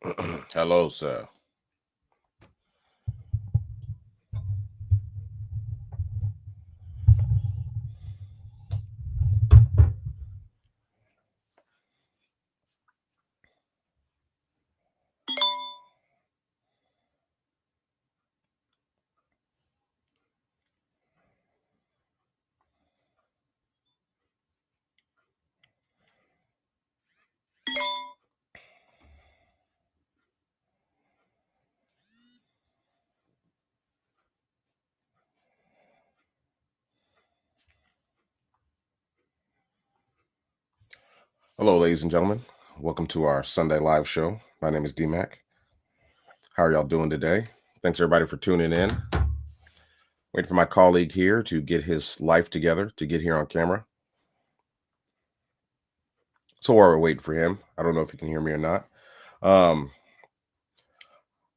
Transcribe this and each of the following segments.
Hello, sir. Hello, ladies and gentlemen. Welcome to our Sunday live show. My name is DMAC. How are y'all doing today? Thanks everybody for tuning in. Waiting for my colleague here to get his life together to get here on camera. So while we're waiting for him, I don't know if you can hear me or not. Um,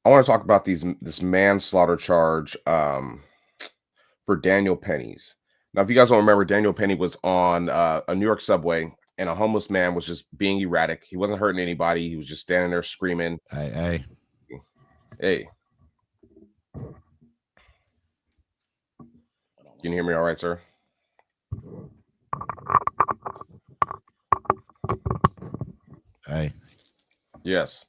I want to talk about this manslaughter charge for Daniel Penny's. Now, if you guys don't remember, Daniel Penny was on a New York subway, and a homeless man was just being erratic. He wasn't hurting anybody. He was just standing there screaming, Hey. "Hey, can you hear me all right, sir?" Hey. Yes.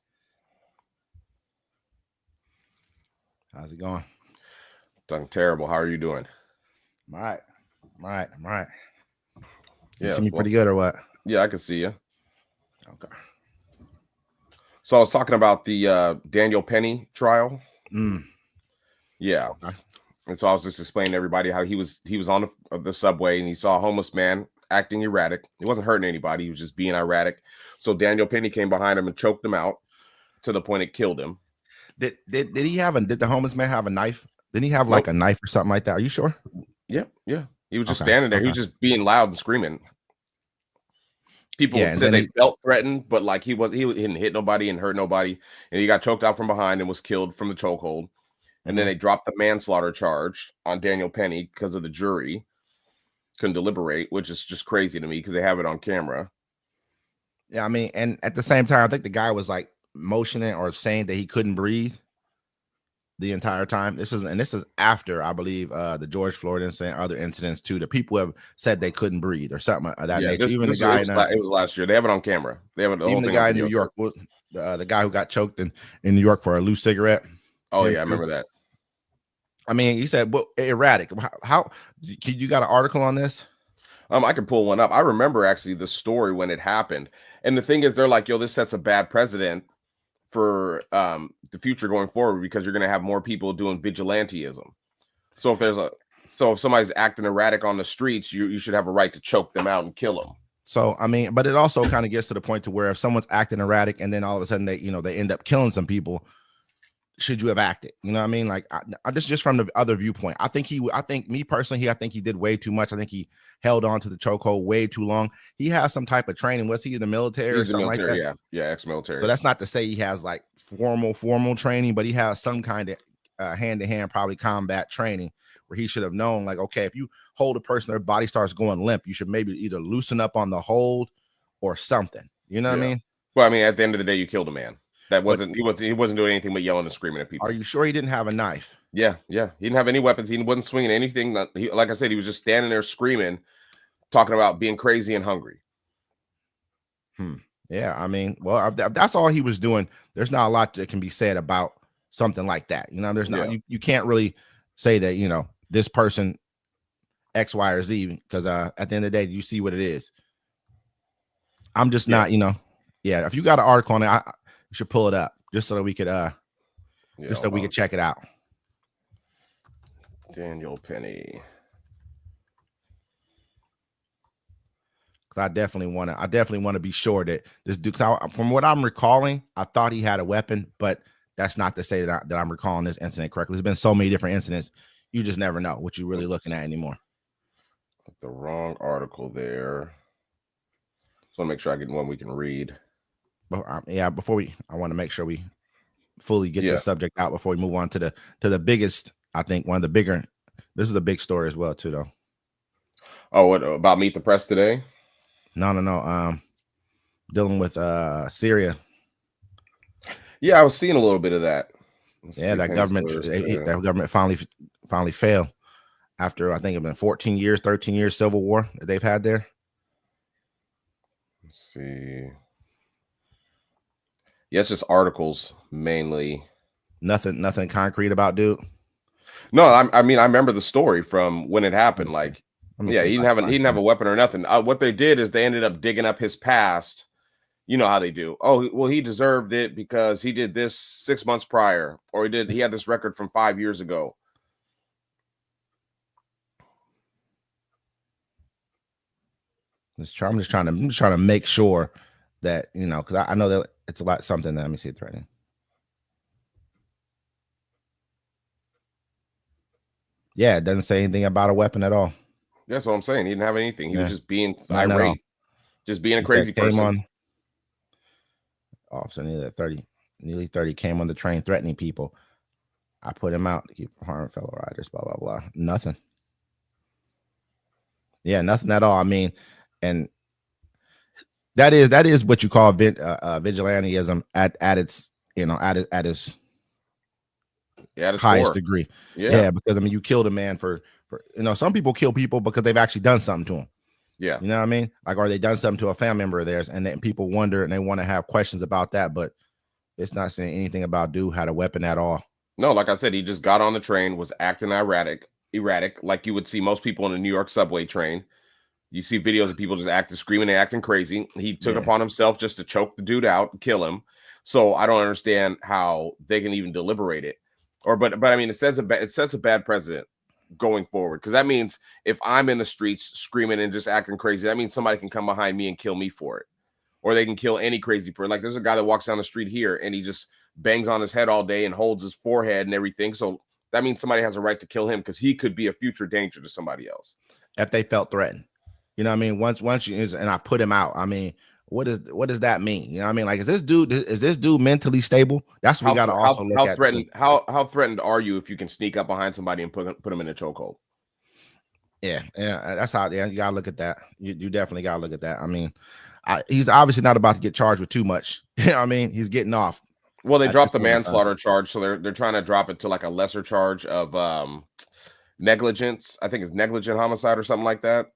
How's it going? Done terrible. How are you doing? I'm all right. I'm all right. You Yeah. see me Well, pretty good or what? yeah, I can see you. Okay. So I was talking about the Daniel Penny trial. Mm. Yeah. Okay. And so I was just explaining to everybody how he was on the subway and he saw a homeless man acting erratic. He wasn't hurting anybody. He was just being erratic. So Daniel Penny came behind him and choked him out to the point it killed him. Did the homeless man have a knife? Didn't he have Nope. like a knife or something like that? Are you sure? Yeah. He was just Okay. standing there. He Okay. was just being loud and screaming. People Yeah, and said then they felt threatened, but like he didn't hit nobody and hurt nobody, and he got choked out from behind and was killed from the chokehold. And then they dropped the manslaughter charge on Daniel Penny because of the jury couldn't deliberate, which is just crazy to me because they have it on camera. Yeah, I mean, and at the same time, I think the guy was like motioning or saying that he couldn't breathe the entire time. This is after, I believe, the George Floyd incident, other incidents too. The people have said they couldn't breathe or something of that Yeah, nature. this Even the this it guy was it was last year. They have it on camera. They have it, the whole even the thing on guy in New video. York, the guy who got choked in New York for a loose cigarette. Oh Him yeah, I too. remember that. I mean, he said, "Well, erratic." How you got an article on this? I can pull one up. I remember actually the story when it happened. And the thing is, they're like, "Yo, this sets a bad precedent for the future going forward because you're going to have more people doing vigilanteism. So if somebody's acting erratic on the streets, you should have a right to choke them out and kill them." So I mean, but it also kind of gets to the point to where if someone's acting erratic and then all of a sudden they end up killing some people, should you have acted? You know what I mean? Like I just from the other viewpoint, I think me personally, I think he did way too much. I think he held on to the chokehold way too long. He has some type of training. Was he in the military or He's the something like military, that? yeah, ex-military. So that's not to say he has like formal training, but he has some kind of hand-to-hand probably combat training where he should have known, like, okay, if you hold a person, their body starts going limp, you should maybe either loosen up on the hold or something. You know what I mean? Well, I mean, at the end of the day, you killed a man. That But wasn't doing anything but yelling and screaming at are people. you sure he didn't have a knife? Yeah. He didn't have any weapons. He wasn't swinging anything. Like I said, he was just standing there screaming, talking about being crazy and hungry. Yeah, I mean, well, if that's all he was doing, there's not a lot that can be said about something like that. You know, there's not, Yeah. you can't really say that, this person X, Y, or Z, because at the end of the day, you see what it is. I'm just not, yeah. If you got an article on it, you should pull it up just so that we could we could check it out. Daniel Penny. Because I definitely want to be sure that this dude, from what I'm recalling, I thought he had a weapon, but that's not to say that I'm recalling this incident correctly. There's been so many different incidents, you just never know what you're really looking at anymore. The wrong article there. Just want to make sure I get one we can read. But I want to make sure we fully get this subject out before we move on to the biggest. I think one of the bigger. This is a big story as well too, though. Oh, what about Meet the Press today? No. Dealing with Syria. Yeah, I was seeing a little bit of that. Let's Yeah, see, that Penny's government, Thursday. that government finally failed after I think it's been 14 years, 13 years civil war that they've had there. Let's see. Yeah, it's just articles mainly. Nothing concrete about dude. No, I mean I remember the story from when it happened. Like, Let me yeah, see he if didn't I have can he didn't have find a weapon or nothing. What they did is they ended up digging up his past. You know how they do. Oh, well, he deserved it because he did this 6 months prior, or he had this record from 5 years ago. I'm just trying to make sure that, you know, because I know that it's a lot something that, let me see it right now. Yeah, it doesn't say anything about a weapon at all. That's what I'm saying. He didn't have anything. He was just being Nothing at all. irate, just being a He said crazy person. Officer nearly 30 came on the train threatening people. I put him out to keep harming fellow riders, blah, blah, blah. Nothing. Yeah, nothing at all. I mean, and that is what you call vigilantism at its, you know, at its highest degree. Yeah, because I mean, you killed a man for, you know, some people kill people because they've actually done something to them. Yeah, you know what I mean? Like, or they done something to a family member of theirs, and then people wonder and they want to have questions about that, but it's not saying anything about dude had a weapon at all. No, like I said, he just got on the train, was acting erratic, like you would see most people on the New York subway train. You see videos of people just acting, screaming and acting crazy. He took upon himself just to choke the dude out, kill him. So I don't understand how they can even deliberate it. But I mean, it sets a bad precedent going forward, because that means if I'm in the streets screaming and just acting crazy, that means somebody can come behind me and kill me for it, or they can kill any crazy person. Like, there's a guy that walks down the street here and he just bangs on his head all day and holds his forehead and everything. So that means somebody has a right to kill him because he could be a future danger to somebody else if they felt threatened. You know what I mean? Once you, and I put him out. I mean, what does that mean? You know what I mean? Like, is this dude mentally stable? That's what we got to also look at. How threatened are you if you can sneak up behind somebody and put him in a chokehold? Yeah, that's how. Yeah, you gotta look at that. You definitely gotta look at that. I mean, he's obviously not about to get charged with too much. You know what I mean? He's getting off. Well, they dropped the manslaughter charge, so they're trying to drop it to like a lesser charge of negligence. I think it's negligent homicide or something like that.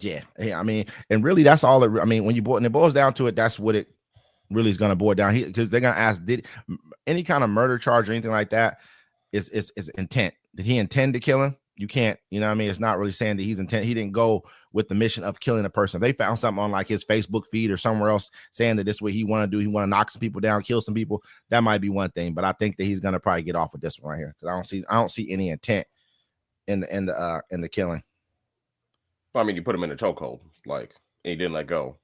Yeah, I mean, and really, that's all. I mean, when it boils down to it, that's what it really is going to boil down here, because they're going to ask, did any kind of murder charge or anything like that is intent? Did he intend to kill him? You can't, you know what I mean? It's not really saying that he didn't go with the mission of killing a person. If they found something on like his Facebook feed or somewhere else saying that this is what he want to do, he want to knock some people down, kill some people, that might be one thing. But I think that he's going to probably get off with this one right here, because I don't see any intent in the killing. Well, I mean, you put him in a chokehold, like, and he didn't let go.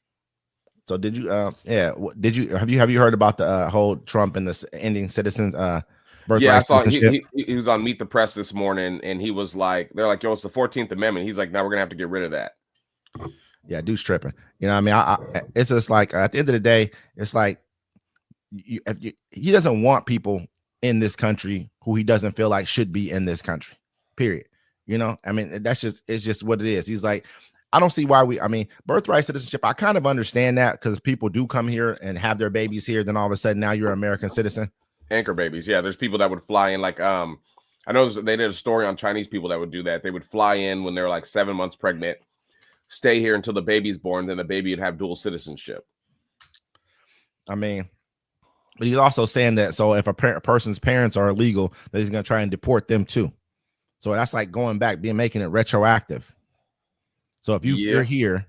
So did you? Have you heard about the whole Trump and the ending citizens? Yeah, I saw he was on Meet the Press this morning, and he was like, they're like, yo, it's the 14th Amendment. He's like, now we're gonna have to get rid of that. Yeah, dude's tripping. You know what I mean? It's just like, at the end of the day, it's like he doesn't want people in this country who he doesn't feel like should be in this country. Period. You know, I mean, it's just what it is. He's like, I don't see why birthright citizenship, I kind of understand that, because people do come here and have their babies here. Then all of a sudden now you're an American citizen. Anchor babies. Yeah, there's people that would fly in, like, I know they did a story on Chinese people that would do that. They would fly in when they're like 7 months pregnant, stay here until the baby's born, then the baby would have dual citizenship. I mean, but he's also saying that, so if a person's parents are illegal, that he's going to try and deport them too. So that's like going back, making it retroactive. So if you're here,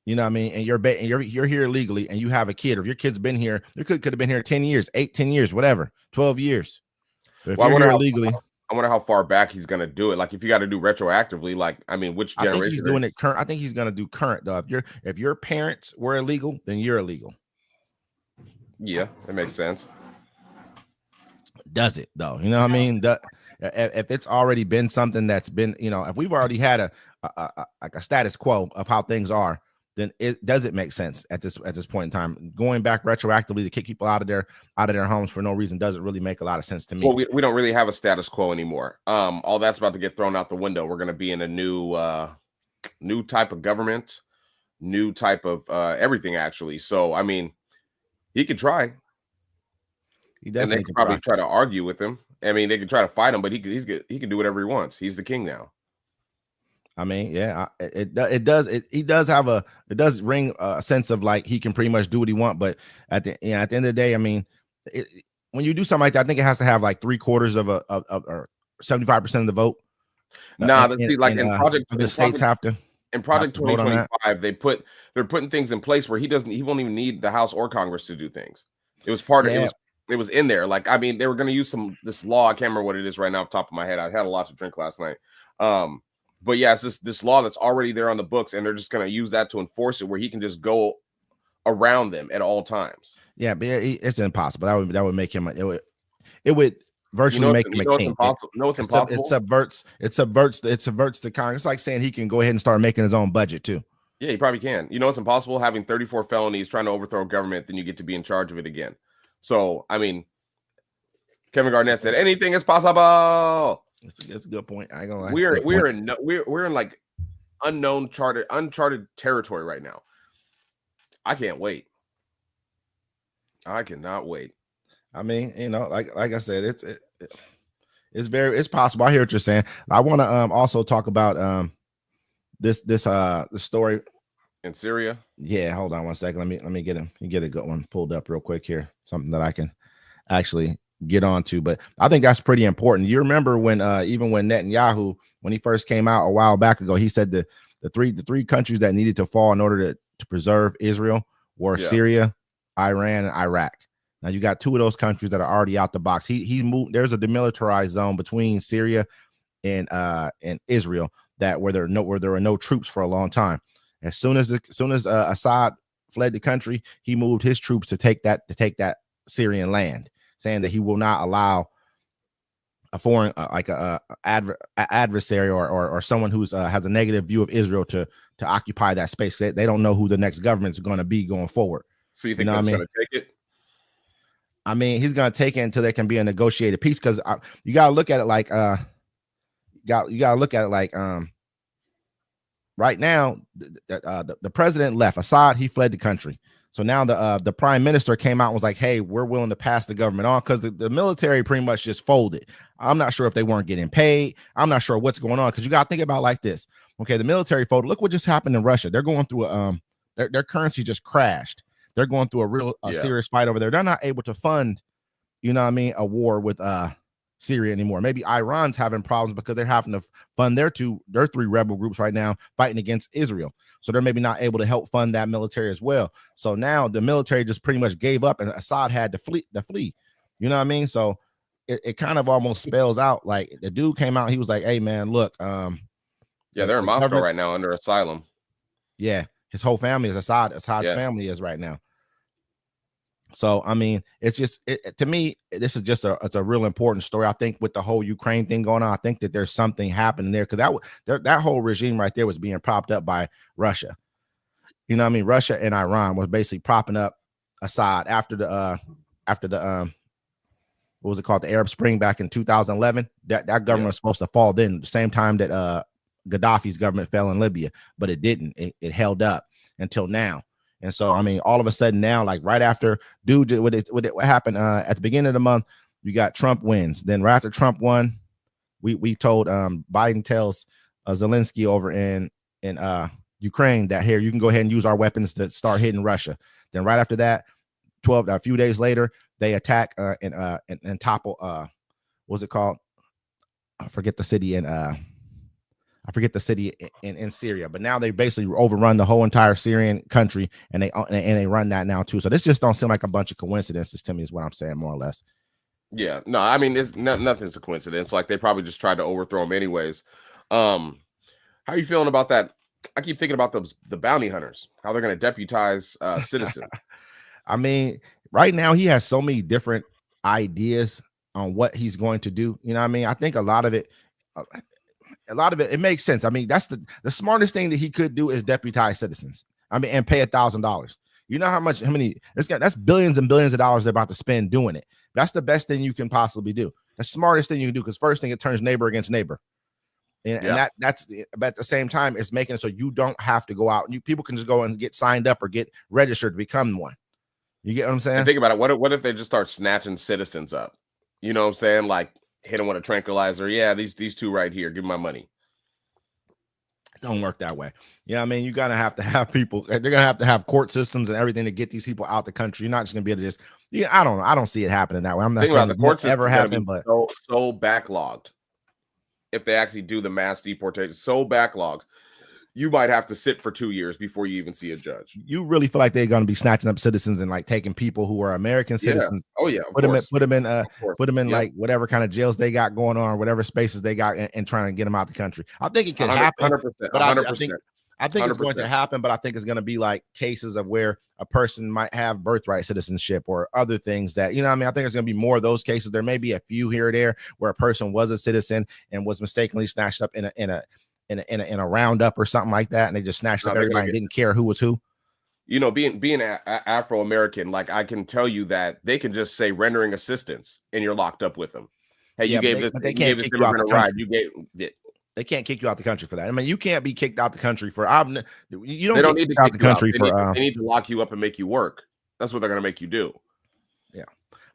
you know what I mean, and you're here legally, and you have a kid, or if your kid's been here, your kid could have been here 10 years, 10 years, whatever, 12 years. But if you're here illegally, I wonder how far back he's going to do it. Like, if you got to do retroactively, like, I mean, which generation? I think he's doing it current. I think he's going to do current, though. If your parents were illegal, then you're illegal. Yeah, that makes sense. Does it though? You know what I mean? If it's already been something that's been, you know, if we've already had a status quo of how things are, then it doesn't make sense at this point in time. Going back retroactively to kick people out of their homes for no reason doesn't really make a lot of sense to me. Well, we don't really have a status quo anymore. All that's about to get thrown out the window. We're going to be in a new type of government, new type of everything, actually. So, I mean, He could try. He And they definitely could could probably try. try to argue with him. I mean, they could try to fight him, but he can do whatever he wants. He's the king now. I mean, yeah, he does have it does ring a sense of like he can pretty much do what he want, but at the end of the day, I mean, when you do something like that, I think it has to have like 3/4 of or 75% of the vote. Nah, that's like in the states have to Project vote on that. 2025, they're putting things in place where he won't even need the House or Congress to do things. It was it was in there. Like, I mean, they were going to use this law. I can't remember what it is right now off the top of my head. I had a lot to drink last night. But yeah, it's this law that's already there on the books, and they're just going to use that to enforce it, where he can just go around them at all times. Yeah, but it's impossible. That would make him. It would virtually make him a king. It's impossible. It subverts the Congress. It's like saying he can go ahead and start making his own budget too. Yeah, he probably can. You know, it's impossible having 34 felonies trying to overthrow government, then you get to be in charge of it again. So, I mean, Kevin Garnett said anything is possible. That's a good point. I ain't gonna lie. We're in like uncharted territory right now. I can't wait. I cannot wait. I mean, you know, like I said, it's possible. I hear what you're saying. I want to also talk about the story in Syria. Yeah, hold on one second. Let me get a good one pulled up real quick here. Something that I can actually get on to, but I think that's pretty important. You remember when even when Netanyahu, when he first came out a while back ago, he said the three countries that needed to fall in order to preserve Israel were Syria, Iran, and Iraq. Now you got two of those countries that are already out the box. He moved. There's a demilitarized zone between Syria and Israel where there were no troops for a long time. As soon as Assad fled the country, he moved his troops to take that Syrian land, saying that he will not allow a foreign adversary or someone who's has a negative view of Israel to occupy that space. They don't know who the next government is going to be going forward. So you think that's going to take it? I mean, he's going to take it until there can be a negotiated peace, because you got to look at it like right now, the president left. Assad, he fled the country. So now the prime minister came out and was like, hey, we're willing to pass the government on, because the military pretty much just folded. I'm not sure if they weren't getting paid. I'm not sure what's going on, because you got to think about it like this. Okay, the military folded. Look what just happened in Russia. They're going through their currency just crashed. They're going through a serious fight over there. They're not able to fund, a war with Syria anymore. Maybe Iran's having problems because they're having to fund their three rebel groups right now fighting against Israel. So they're maybe not able to help fund that military as well. So now the military just pretty much gave up, and Assad had to flee. You know what I mean? So it kind of almost spells out like the dude came out. He was like, "Hey man, look, they're in Moscow right now under asylum." Yeah, his whole family is Assad's family is right now. So, I mean, it's just to me, this is just it's a real important story. I think with the whole Ukraine thing going on, I think that there's something happening there, because that whole regime right there was being propped up by Russia. You know what I mean? Russia and Iran was basically propping up Assad after the what was it called? The Arab Spring back in 2011. That government was supposed to fall then, the same time that Gaddafi's government fell in Libya, but it didn't. It held up until now. And so, I mean, all of a sudden now, like right after what happened at the beginning of the month, you got Trump wins. Then right after Trump won, we told Biden tells Zelensky over in Ukraine that here, you can go ahead and use our weapons to start hitting Russia. Then right after that, a few days later, they attack and topple what was it called? I forget the city in Syria, but now they basically overrun the whole entire Syrian country, and they run that now too. So this just don't seem like a bunch of coincidences to me, is what I'm saying, more or less. Yeah, no, I mean, it's nothing's a coincidence. Like, they probably just tried to overthrow him anyways. How are you feeling about that? I keep thinking about the bounty hunters, how they're going to deputize citizens. I mean, right now he has so many different ideas on what he's going to do. You know what I mean? I think a lot of it, it makes sense. I mean, that's the smartest thing that he could do is deputize citizens. I mean, and pay $1,000. You know how many that's billions and billions of dollars they're about to spend doing it. That's the best thing you can possibly do. The smartest thing you can do, because first thing, it turns neighbor against neighbor. And that's but at the same time, it's making it so you don't have to go out. People can just go and get signed up or get registered to become one. You get what I'm saying? And think about it. What if they just start snatching citizens up? You know what I'm saying? Like hit them with a tranquilizer. Yeah, these two right here. Give me my money. Don't work that way. Yeah, I mean, you're gonna have to have people. They're gonna have to have court systems and everything to get these people out the country. You're not just gonna be able to just. Yeah, I don't know. I don't see it happening that way. I'm not Think saying about it the court won't system ever happen, but so backlogged. If they actually do the mass deportation, so backlogged, you might have to sit for 2 years before you even see a judge. you really feel like they're gonna be snatching up citizens and like taking people who are American citizens. Yeah. Oh yeah. Put them in Yep. like whatever kind of jails they got going on, whatever spaces they got, and trying to get them out the country. I think it could happen, 100%, but 100%. I think it's going to 100%. happen, but I think it's going to be like cases of where a person might have birthright citizenship or other things that, you know what I mean? I think it's going to be more of those cases. There may be a few here or there where a person was a citizen and was mistakenly snatched up in a roundup or something like that, and they just snatched up everybody and didn't care who was who. You know, being Afro-American, like I can tell you that they can just say rendering assistance and you're locked up with them. Hey, you gave this immigrant a ride. They can't kick you out the country for that. I mean, you can't be kicked out the country for. You don't. They don't need to kick out the country for. They need to lock you up and make you work. That's what they're going to make you do. Yeah,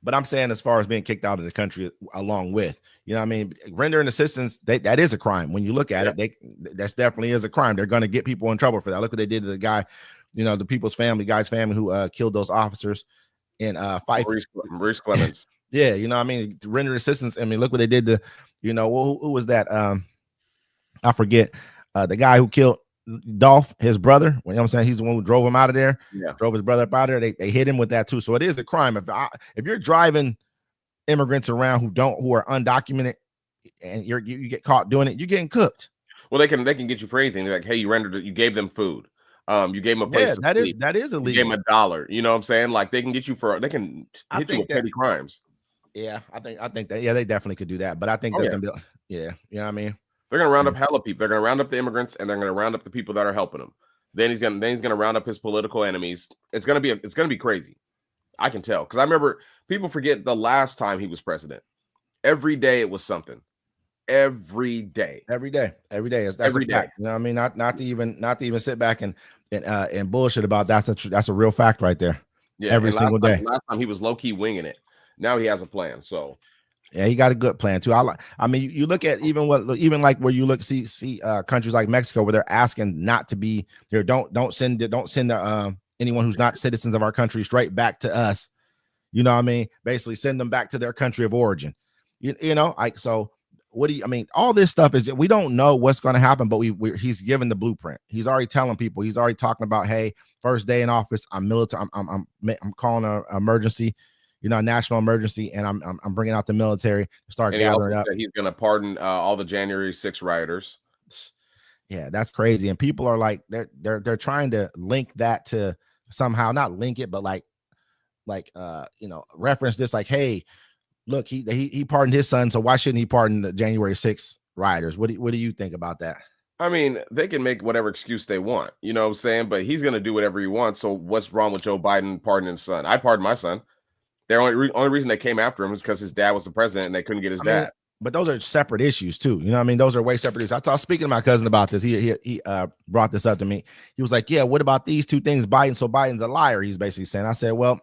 but I'm saying as far as being kicked out of the country, along with, you know, what I mean, rendering assistance, that is a crime. When you look at it, that's definitely is a crime. They're going to get people in trouble for that. Look what they did to the guy, you know, the guy's family who killed those officers in fight. Maurice Clemens. Yeah, you know, what I mean, render assistance. I mean, look what they did to, you know, who was that? I forget the guy who killed Dolph, his brother. You know what I'm saying? He's the one who drove him out of there. Yeah, drove his brother up out of there. They hit him with that too. So it is a crime. If you're driving immigrants around who are undocumented and you get caught doing it, you're getting cooked. Well, they can get you for anything. They're like, hey, you gave them food. You gave them a place. Yeah, that is illegal. You gave them $1. You know what I'm saying? Like they can get you they can hit you with petty crimes. Yeah, I think that they definitely could do that. But I think there's gonna be you know what I mean? They're going to round up hella people. They're going to round up the immigrants, and they're going to round up the people that are helping them. Then he's going to round up his political enemies. It's going to be crazy. I can tell, because I remember people forget the last time he was president. Every day it was something. Every day. That's every day. You know what I mean? Not to even sit back and bullshit about that's a real fact right there. Yeah, every single day. Last time he was low key winging it. Now he has a plan. So. Yeah, he got a good plan too. I mean, you look at even like where you look see countries like Mexico where they're asking not to be there. Don't send anyone who's not citizens of our country straight back to us. You know what I mean? Basically, send them back to their country of origin. You know, like so. What do you? I mean, all this stuff is we don't know what's going to happen, but he's given the blueprint. He's already telling people. He's already talking about, hey, first day in office, I'm military. I'm calling an emergency. You know, a national emergency, and I'm bringing out the military to start gathering up. He's going to pardon all the January 6 rioters. Yeah, that's crazy. And people are like, they're trying to link that to somehow, not link it, but like you know, reference this like, hey, look, he pardoned his son, so why shouldn't he pardon the January 6 rioters? What do you think about that? I mean, they can make whatever excuse they want, you know what I'm saying? But he's going to do whatever he wants. So what's wrong with Joe Biden pardoning his son? I pardoned my son. The only reason they came after him is because his dad was the president and they couldn't get his dad. But those are separate issues too. You know what I mean? Those are way separate issues. I was speaking to my cousin about this. He brought this up to me. He was like, yeah, what about these two things? Biden's a liar. He's basically saying. I said, well,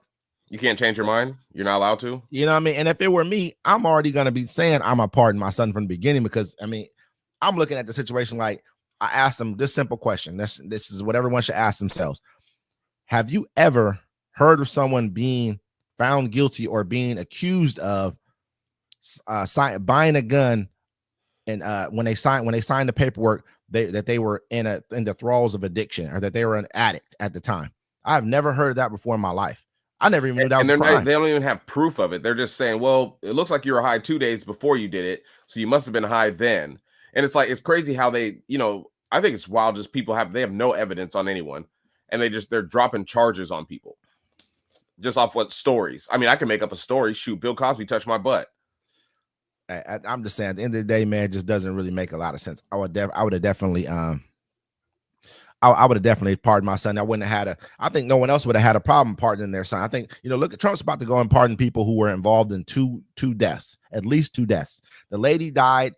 you can't change your mind. You're not allowed to. You know what I mean? And if it were me, I'm already going to be saying I'm going to pardon my son from the beginning because, I mean, I'm looking at the situation like I asked him this simple question. This is what everyone should ask themselves. Have you ever heard of someone being found guilty or being accused of buying a gun, and when they signed the paperwork, that they were in the thralls of addiction or that they were an addict at the time? I've never heard of that before in my life. I never even knew that was a crime. They don't even have proof of it. They're just saying, well, it looks like you were high 2 days before you did it, so you must have been high then. And it's like, it's crazy how they, you know, I think it's wild. Just people have no evidence on anyone, and they're dropping charges on people just off what stories. I mean, I can make up a story. Shoot, Bill Cosby touched my butt. I'm just saying, at the end of the day, man, it just doesn't really make a lot of sense. I would have definitely pardoned my son. I wouldn't have I think no one else would have had a problem pardoning their son. I think, you know, look at Trump's about to go and pardon people who were involved in two deaths, at least 2 deaths. The lady died,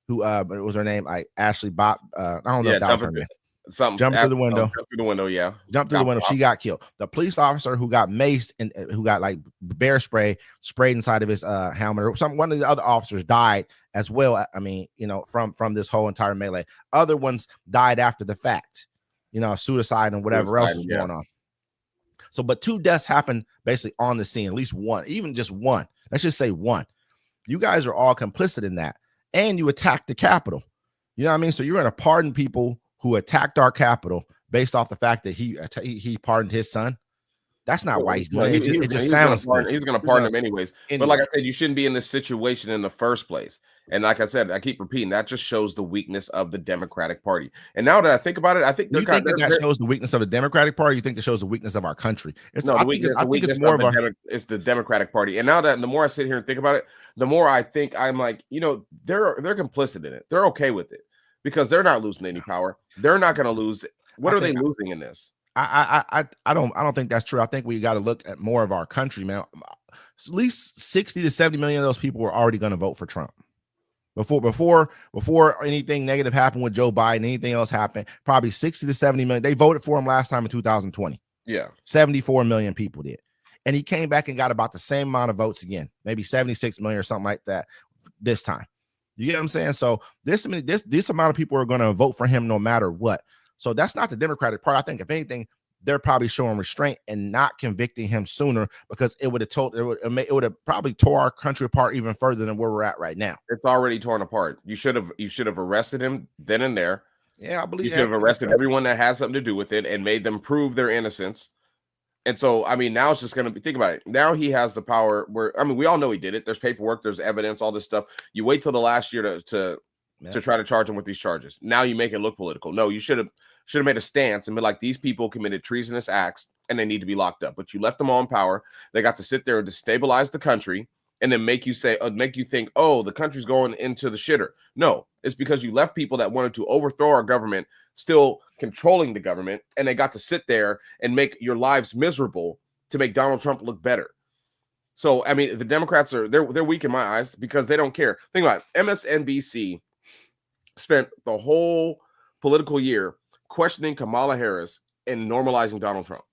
who what was her name? Ashley Bob. I don't know if that was her name. Something jumped through the window. Jumped through the window, yeah. Jumped through the window. She got killed. The police officer who got maced and who got like bear spray sprayed inside of his helmet, or one of the other officers died as well. I mean, you know, from this whole entire melee. Other ones died after the fact, you know, suicide and whatever else was going on. So, but 2 deaths happened basically on the scene, at least one, even just one. Let's just say one. You guys are all complicit in that, and you attacked the Capitol. You know what I mean? So you're going to pardon people who attacked our Capitol based off the fact that he pardoned his son. That's not why he's doing it. It just sounds good. He's going to pardon him anyways. But like I said, you shouldn't be in this situation in the first place. And like I said, I keep repeating, that just shows the weakness of the Democratic Party. And now that I think about it, I think you think that shows the weakness of the Democratic Party. You think that shows the weakness of our country? It's the Democratic Party. And now that the more I sit here and think about it, the more I think I'm like, you know, they're complicit in it. They're okay with it because they're not losing any power. They're not going to lose. What are they losing in this? I don't think that's true. I think we got to look at more of our country, man. At least 60 to 70 million of those people were already going to vote for Trump. Before anything negative happened with Joe Biden, anything else happened, probably 60 to 70 million. They voted for him last time in 2020. Yeah. 74 million people did. And he came back and got about the same amount of votes again, maybe 76 million or something like that this time. You get what I'm saying? So this amount of people are going to vote for him no matter what. So that's not the Democratic Party. I think if anything, they're probably showing restraint and not convicting him sooner, because it would have probably tore our country apart even further than where we're at right now. It's already torn apart. You should have arrested him then and there. Yeah, I believe you should have arrested everyone that has something to do with it and made them prove their innocence. And so, I mean, now it's just going to be, think about it. Now he has the power where, I mean, we all know he did it. There's paperwork, there's evidence, all this stuff. You wait till the last year to try to charge him with these charges. Now you make it look political. No, you should have made a stance and been like, these people committed treasonous acts and they need to be locked up. But you left them all in power. They got to sit there and destabilize the country and then make you think, oh, the country's going into the shitter. No, it's because you left people that wanted to overthrow our government still controlling the government, and they got to sit there and make your lives miserable to make Donald Trump look better. So, I mean, the Democrats they're weak in my eyes because they don't care. Think about it. MSNBC spent the whole political year questioning Kamala Harris and normalizing Donald Trump.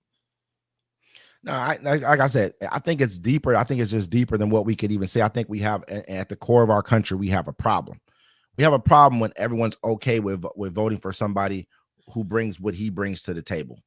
No, like I said, I think it's deeper. I think it's just deeper than what we could even say. I think we have, at the core of our country, we have a problem. We have a problem when everyone's okay with voting for somebody who brings what he brings to the table.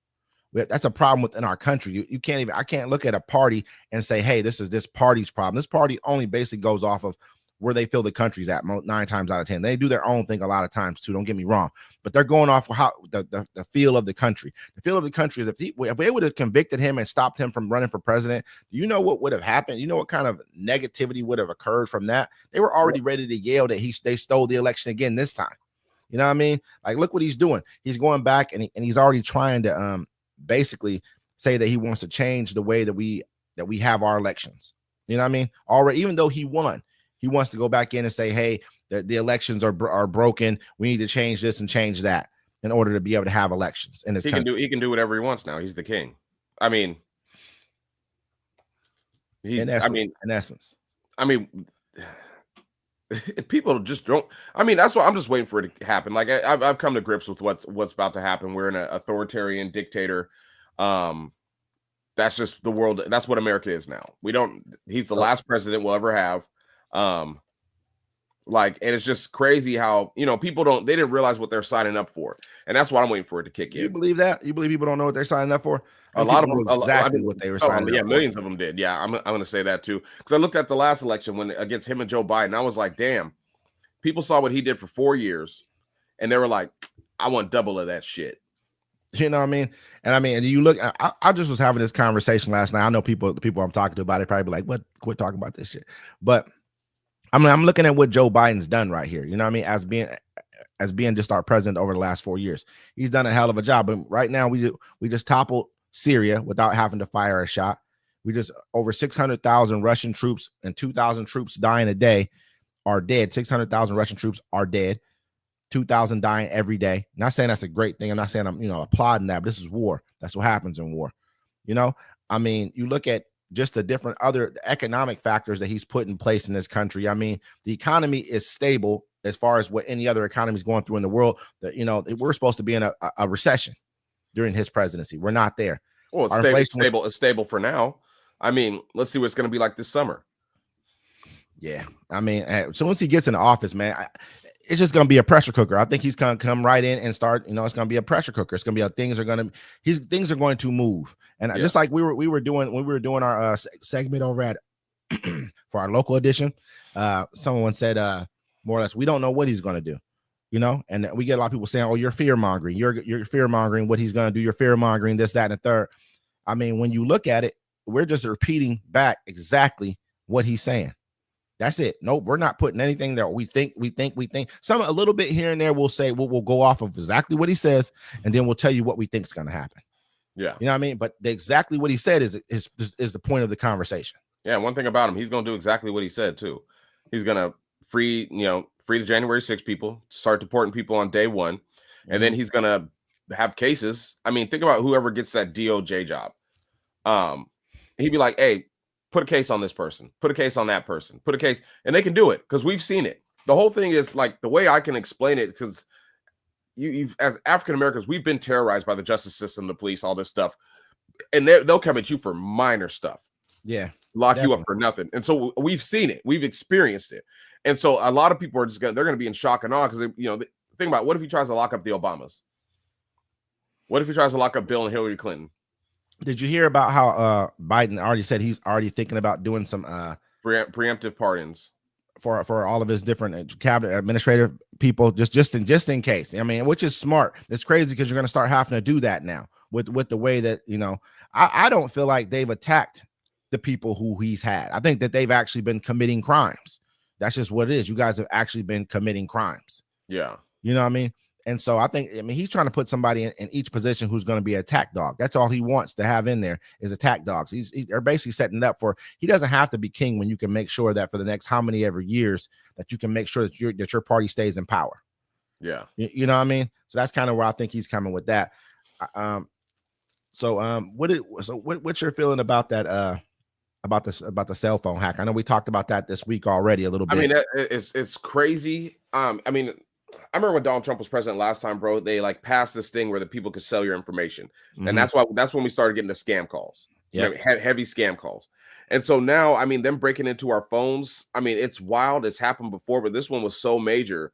That's a problem within our country. You can't even, I can't look at a party and say, hey, this is this party's problem. This party only basically goes off of where they feel the country's at 9 times out of 10. They do their own thing a lot of times too. Don't get me wrong, but they're going off how the feel of the country. The feel of the country is if they would have convicted him and stopped him from running for president, you know what would have happened? You know what kind of negativity would have occurred from that? They were already ready to yell that they stole the election again this time. You know what I mean? Like, look what he's doing. He's going back and he's already trying to basically say that he wants to change the way that we have our elections. You know what I mean? Already, even though he won, he wants to go back in and say, hey, the elections are broken. We need to change this and change that in order to be able to have elections in this country. He can do whatever he wants now. He's the king. I mean, in essence. I mean, people just don't. I mean, that's why I'm just waiting for it to happen. Like I've come to grips with what's about to happen. We're in an authoritarian dictator. That's just the world. That's what America is now. He's the last president we'll ever have. And it's just crazy how, people they didn't realize what they're signing up for. And that's why I'm waiting for it to kick in. You believe that? You believe people don't know what they're signing up for? A lot of them exactly what they were signing up for. Yeah, millions of them did. Yeah, I'm going to say that too. Because I looked at the last election against him and Joe Biden. I was like, damn, people saw what he did for 4 years. And they were like, I want double of that shit. You know what I mean? And I mean, you look, I just was having this conversation last night. I know the people I'm talking to about it probably be like, what? Quit talking about this shit. But I'm looking at what Joe Biden's done right here. You know what I mean? As being just our president over the last 4 years, he's done a hell of a job. But right now we just toppled Syria without having to fire a shot. We just over 600,000 Russian troops and 2,000 troops dying a day are dead. 600,000 Russian troops are dead. 2,000 dying every day. Not saying that's a great thing. I'm not saying I'm applauding that, but this is war. That's what happens in war. I mean, you look at just the different other economic factors that he's put in place in this country. I mean, the economy is stable as far as what any other economy is going through in the world. That, you know, we're supposed to be in a recession during his presidency. We're not there. Well, it's stable. It's stable for now. I mean, let's see what it's going to be like this summer. Yeah, I mean, as soon as he gets in the office, man, it's just going to be a pressure cooker. I think he's going to come right in and start. You know, it's going to be a pressure cooker. It's going to be things are going to move. And just like we were doing when we were doing our segment over at for our local edition, someone said more or less, we don't know what he's going to do. You know, and we get a lot of people saying, "Oh, you're fear mongering. You're fear mongering what he's going to do. You're fear mongering this, that, and the third." I mean, when you look at it, we're just repeating back exactly what he's saying. That's it. Nope, we're not putting anything that we think. Some a little bit here and there. We'll say we'll go off of exactly what he says, and then we'll tell you what we think is going to happen. Yeah, you know what I mean. But exactly what he said is the point of the conversation. Yeah, one thing about him, he's going to do exactly what he said too. He's going to free the January 6 people, start deporting people on day one, and then he's going to have cases. I mean, think about whoever gets that DOJ job. He'd be like, "Hey, put a case on this person, put a case on that person, put a case," and they can do it because we've seen it. The whole thing is like the way I can explain it, because you've as African Americans, we've been terrorized by the justice system, the police, all this stuff, and they'll come at you for minor stuff. Yeah, lock you up for nothing. And so we've seen it, we've experienced it, and so a lot of people are they're going to be in shock and awe because think about what if he tries to lock up the Obamas? What if he tries to lock up Bill and Hillary Clinton? Did you hear about how Biden already said he's already thinking about doing some preemptive pardons for all of his different cabinet administrative people, just in case? I mean, which is smart. It's crazy because you're going to start having to do that now with the way that I don't feel like they've attacked the people who he's had. I think that they've actually been committing crimes. That's just what it is. You guys have actually been committing crimes. Yeah, you know what I mean. And so I mean, he's trying to put somebody in each position who's going to be an attack dog. That's all he wants to have in there is attack dogs. They're basically setting it up for, he doesn't have to be king when you can make sure that for the next how many ever years that you can make sure that your party stays in power. Yeah. You know what I mean? So that's kind of where I think he's coming with that. What's your feeling about that, about the cell phone hack? I know we talked about that this week already a little bit. I mean, it's crazy. I mean, I remember when Donald Trump was president last time, bro, they like passed this thing where the people could sell your information. Mm-hmm. And that's when we started getting the scam calls. Yeah. Heavy scam calls. And so now, I mean, them breaking into our phones, I mean, it's wild. It's happened before, but this one was so major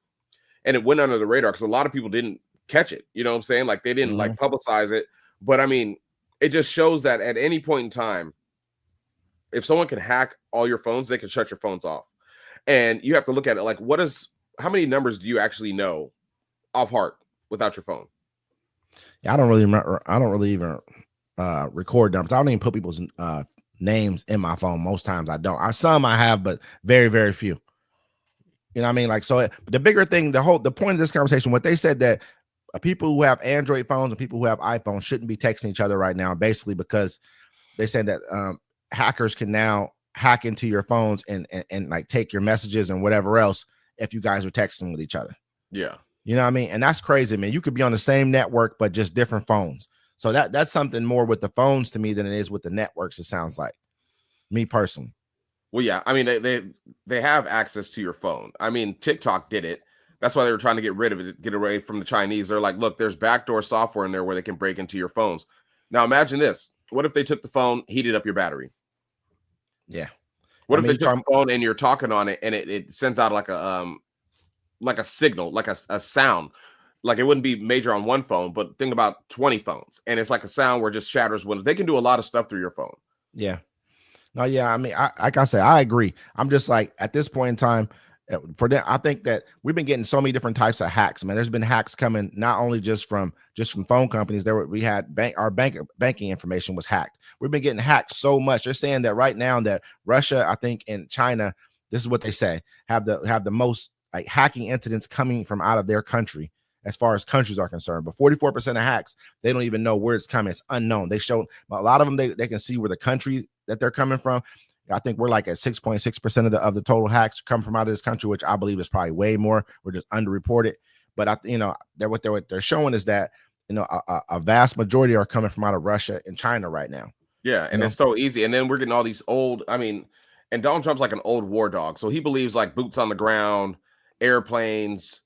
and it went under the radar because a lot of people didn't catch it. You know what I'm saying? Like they didn't like publicize it. But I mean, it just shows that at any point in time, if someone can hack all your phones, they can shut your phones off. And you have to look at it like, how many numbers do you actually know off heart without your phone? Yeah, I don't really remember. I don't really even record numbers. I don't even put people's names in my phone. Most times I don't. Some I have, but very, very few. You know what I mean? Like, so the bigger thing, the point of this conversation, what they said that people who have Android phones and people who have iPhones shouldn't be texting each other right now, basically because they said that hackers can now hack into your phones and like take your messages and whatever else if you guys are texting with each other. Yeah. You know what I mean? And that's crazy, man. You could be on the same network, but just different phones. So that's something more with the phones to me than it is with the networks, it sounds like. Me personally. Well, yeah. I mean, they have access to your phone. I mean, TikTok did it. That's why they were trying to get rid of it, get away from the Chinese. They're like, look, there's backdoor software in there where they can break into your phones. Now imagine this. What if they took the phone, heated up your battery? Yeah. What if they took the phone and you're talking on it and it sends out like a signal, like a sound, like it wouldn't be major on one phone, but think about 20 phones and it's like a sound where it just shatters windows. They can do a lot of stuff through your phone. Yeah. No, yeah. I mean, like I said, I agree. I'm just like at this point in time, for that, I think that we've been getting so many different types of hacks, man. There's been hacks coming not only just from phone companies. We had our banking information was hacked. We've been getting hacked so much. They're saying that right now that Russia, I think, and China, this is what they say, have the most like hacking incidents coming from out of their country as far as countries are concerned. But 44% of hacks, they don't even know where it's coming. It's unknown. They show a lot of them. They can see where the country that they're coming from. I think we're like at 6.6% of the total hacks come from out of this country, which I believe is probably way more. We're just underreported. But what they're showing is that a vast majority are coming from out of Russia and China right now. Yeah, and it's so easy. And then we're getting all these old. I mean, and Donald Trump's like an old war dog, so he believes like boots on the ground. airplanes,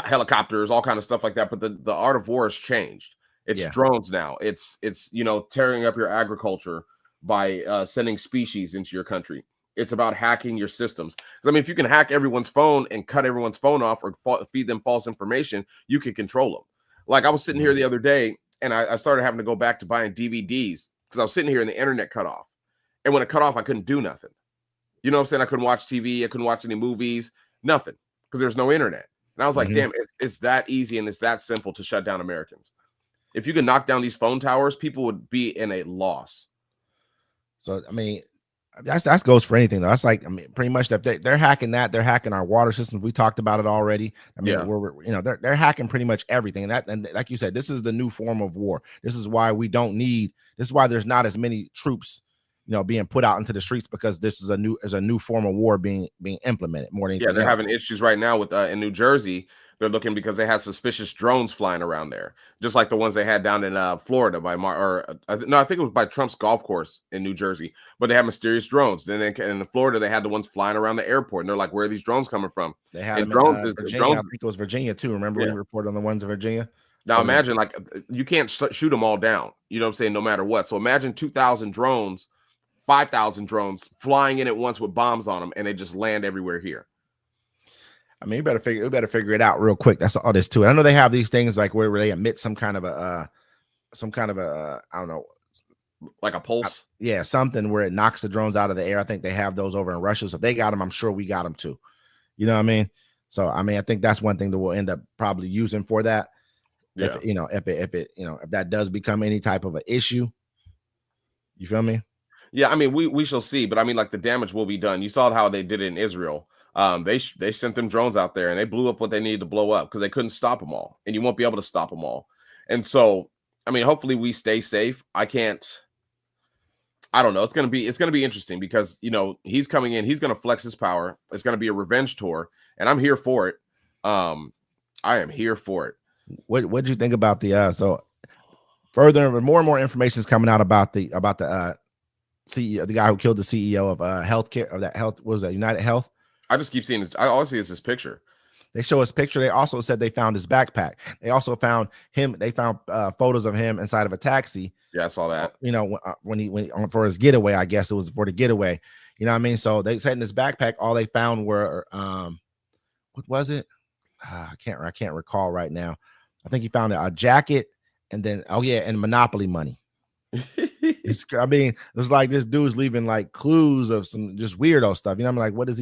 helicopters, all kind of stuff like that. But the art of war has changed. It's drones now. It's tearing up your agriculture by sending species into your country. It's about hacking your systems. I mean, if you can hack everyone's phone and cut everyone's phone off or feed them false information, you can control them. Like I was sitting here the other day and I started having to go back to buying DVDs because I was sitting here and the internet cut off. And when it cut off, I couldn't do nothing. You know what I'm saying? I couldn't watch TV. I couldn't watch any movies, nothing, because there's no internet. And I was like, damn, it's that easy and it's that simple to shut down Americans. If you could knock down these phone towers, people would be in a loss. So, I mean, that goes for anything though. That's like, I mean, pretty much if they're hacking that, they're hacking our water systems. We talked about it already. I mean, they're hacking pretty much everything. And like you said, this is the new form of war. This is why this is why there's not as many troops, being put out into the streets, because this is a new form of war being implemented more than they're having issues right now with in New Jersey. They're looking because they had suspicious drones flying around there, just like the ones they had down in Florida by I think it was by Trump's golf course in New Jersey. But they had mysterious drones. Then in Florida, they had the ones flying around the airport, and they're like, "Where are these drones coming from?" They had drones. Virginia, I think it was Virginia too. Remember when we reported on the ones in Virginia? Now imagine like you can't shoot them all down. You know what I'm saying? No matter what. So imagine 2,000 drones, 5,000 drones flying in at once with bombs on them, and they just land everywhere here. I mean, we better figure it out real quick. That's all there's to it. I know they have these things like where they emit some kind of a I don't know, like a pulse. Yeah, something where it knocks the drones out of the air. I think they have those over in Russia. So if they got them, I'm sure we got them too. You know what I mean? So I mean, I think that's one thing that we'll end up probably using for that. Yeah. If that does become any type of an issue, you feel me? Yeah, I mean, we shall see, but I mean, like the damage will be done. You saw how they did it in Israel. They sent them drones out there and they blew up what they needed to blow up because they couldn't stop them all, and you won't be able to stop them all. And so, I mean, hopefully we stay safe. I don't know. It's gonna be interesting because he's coming in. He's gonna flex his power. It's gonna be a revenge tour, and I'm here for it. I am here for it. What did you think about the so further more and more information is coming out about the CEO, the guy who killed the CEO of healthcare of that health, what was that, United Health? I just keep seeing it. I always see this picture. They show his picture. They also said they found his backpack. They also found him. They found photos of him inside of a taxi. Yeah, I saw that. When he for his getaway, I guess it was for the getaway. You know what I mean? So they said in his backpack, all they found were what was it? I can't recall right now. I think he found a jacket and then and Monopoly money. It's like this dude's leaving like clues of some just weirdo stuff. I'm like, what's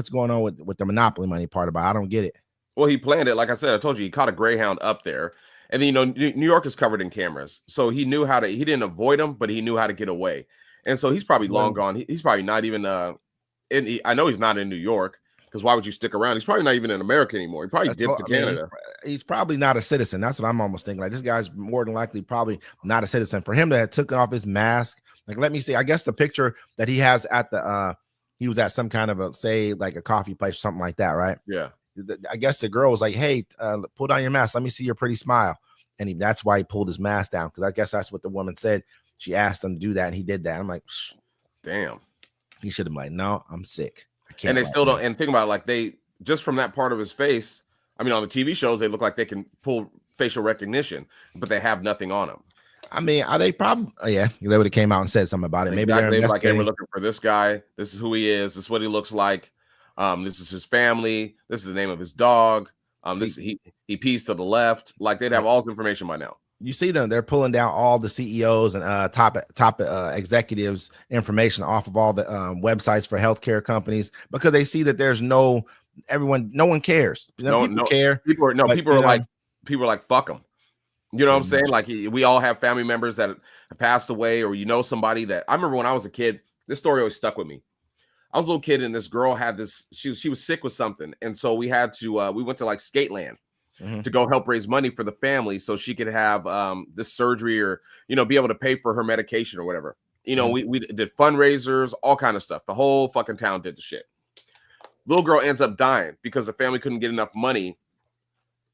going on with the Monopoly money part about? I don't get it. Well, he planned it. Like I said, I told you, he caught a Greyhound up there. And then, New York is covered in cameras. So he knew he didn't avoid them, but he knew how to get away. And so he's probably long gone. He's probably not even, I know he's not in New York, because why would you stick around? He's probably not even in America anymore. He probably dipped to Canada. He's probably not a citizen. That's what I'm almost thinking. Like, this guy's more than likely probably not a citizen. For him to have taken off his mask, like, let me see. I guess the picture that he has at he was at some kind of like a coffee place or something like that, right? Yeah. I guess the girl was like, "Hey, pull down your mask. Let me see your pretty smile." And that's why he pulled his mask down, because I guess that's what the woman said. She asked him to do that, and he did that. I'm like, damn. He should have been like, "No, I'm sick." And they still don't. And think about it, like they just from that part of his face. I mean, on the TV shows, they look like they can pull facial recognition, but they have nothing on them. I mean, are they probably? They would have came out and said something about it. Maybe they're like, hey, we're looking for this guy. This is who he is. This is what he looks like. This is his family. This is the name of his dog. He pees to the left. Like, they'd have all this information by now. You see them; they're pulling down all the CEOs and top executives' information off of all the websites for healthcare companies, because they see that there's no one cares. People care. People are like, fuck them. You know what I'm saying? Like, we all have family members that have passed away, or somebody that I remember when I was a kid. This story always stuck with me. I was a little kid, and this girl had this. She was sick with something, and so we had to. We went to like Skateland. Mm-hmm. To go help raise money for the family so she could have this surgery, or be able to pay for her medication or whatever. We did fundraisers, all kind of stuff. The whole fucking town did the shit. Little girl ends up dying because the family couldn't get enough money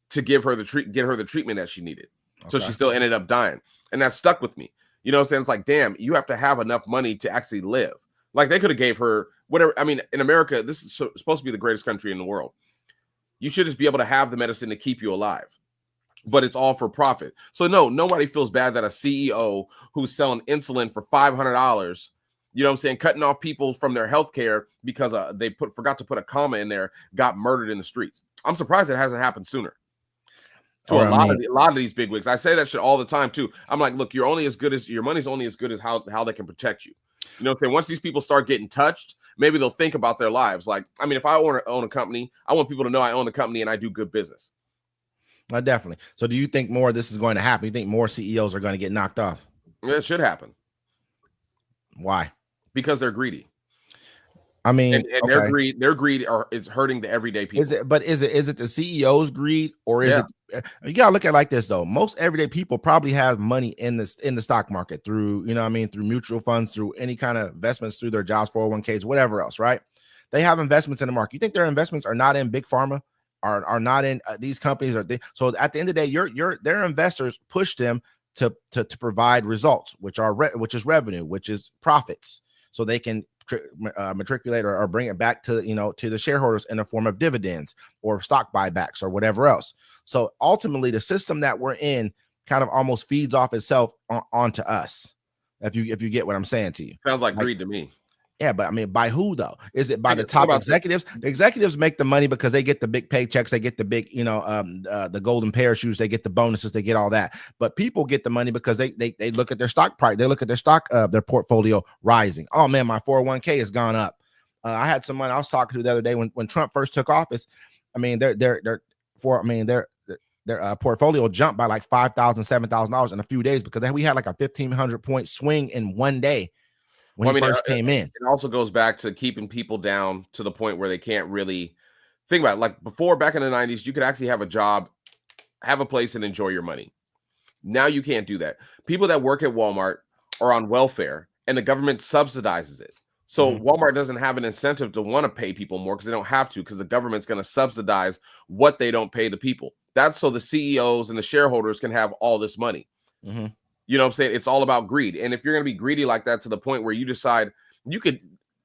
to get her the treatment that she needed. Okay. So she still ended up dying, and that stuck with me. You know what I'm saying? It's like, damn, you have to have enough money to actually live. Like, they could have gave her whatever. I mean, in America, this is supposed to be the greatest country in the world. You should just be able to have the medicine to keep you alive. But it's all for profit. So no, nobody feels bad that a CEO who's selling insulin for $500, you know what I'm saying, cutting off people from their health care because they forgot to put a comma in there, got murdered in the streets. I'm surprised it hasn't happened sooner. To a lot of these big wigs. I say that shit all the time too. I'm like, look, you're only as good as your money's only as good as how they can protect you. You know what I'm saying? Once these people start getting touched, maybe they'll think about their lives. Like, I mean, if I own a company, I want people to know I own a company and I do good business. Definitely. So do you think more of this is going to happen? You think more CEOs are going to get knocked off? It should happen. Why? Because they're greedy. I mean, and their greed is hurting the everyday people. Is it the CEO's greed, or is it? You gotta look at it like this though. Most everyday people probably have money in the stock market through, through mutual funds, through any kind of investments, through their jobs, 401ks, whatever else, right? They have investments in the market. You think their investments are not in big pharma, are not in these companies? So at the end of the day, their investors push them to provide results, which is revenue, which is profits, so they can matriculate or bring it back to to the shareholders in the form of dividends or stock buybacks or whatever else. So ultimately, the system that we're in kind of almost feeds off itself onto us. If you get what I'm saying to you, sounds like greed to me. Yeah, but I mean, by who though? Is it by the top executives? The executives make the money because they get the big paychecks, they get the big, the golden parachutes, they get the bonuses, they get all that. But people get the money because they look at their stock price, they look at their stock, their portfolio rising. Oh man, my 401k has gone up. I had someone I was talking to the other day when Trump first took office. I mean, their portfolio jumped by like $5,000, $7,000 in a few days because we had like a 1,500 point swing in one day. When he first came in. It also goes back to keeping people down to the point where they can't really think about it. Like before, back in the 90s, you could actually have a job, have a place, and enjoy your money. Now you can't do that. People that work at Walmart are on welfare, and the government subsidizes it. So Walmart doesn't have an incentive to want to pay people more because they don't have to, because the government's going to subsidize what they don't pay the people. That's so the CEOs and the shareholders can have all this money. You know what I'm saying? It's all about greed. And if you're going to be greedy like that to the point where you decide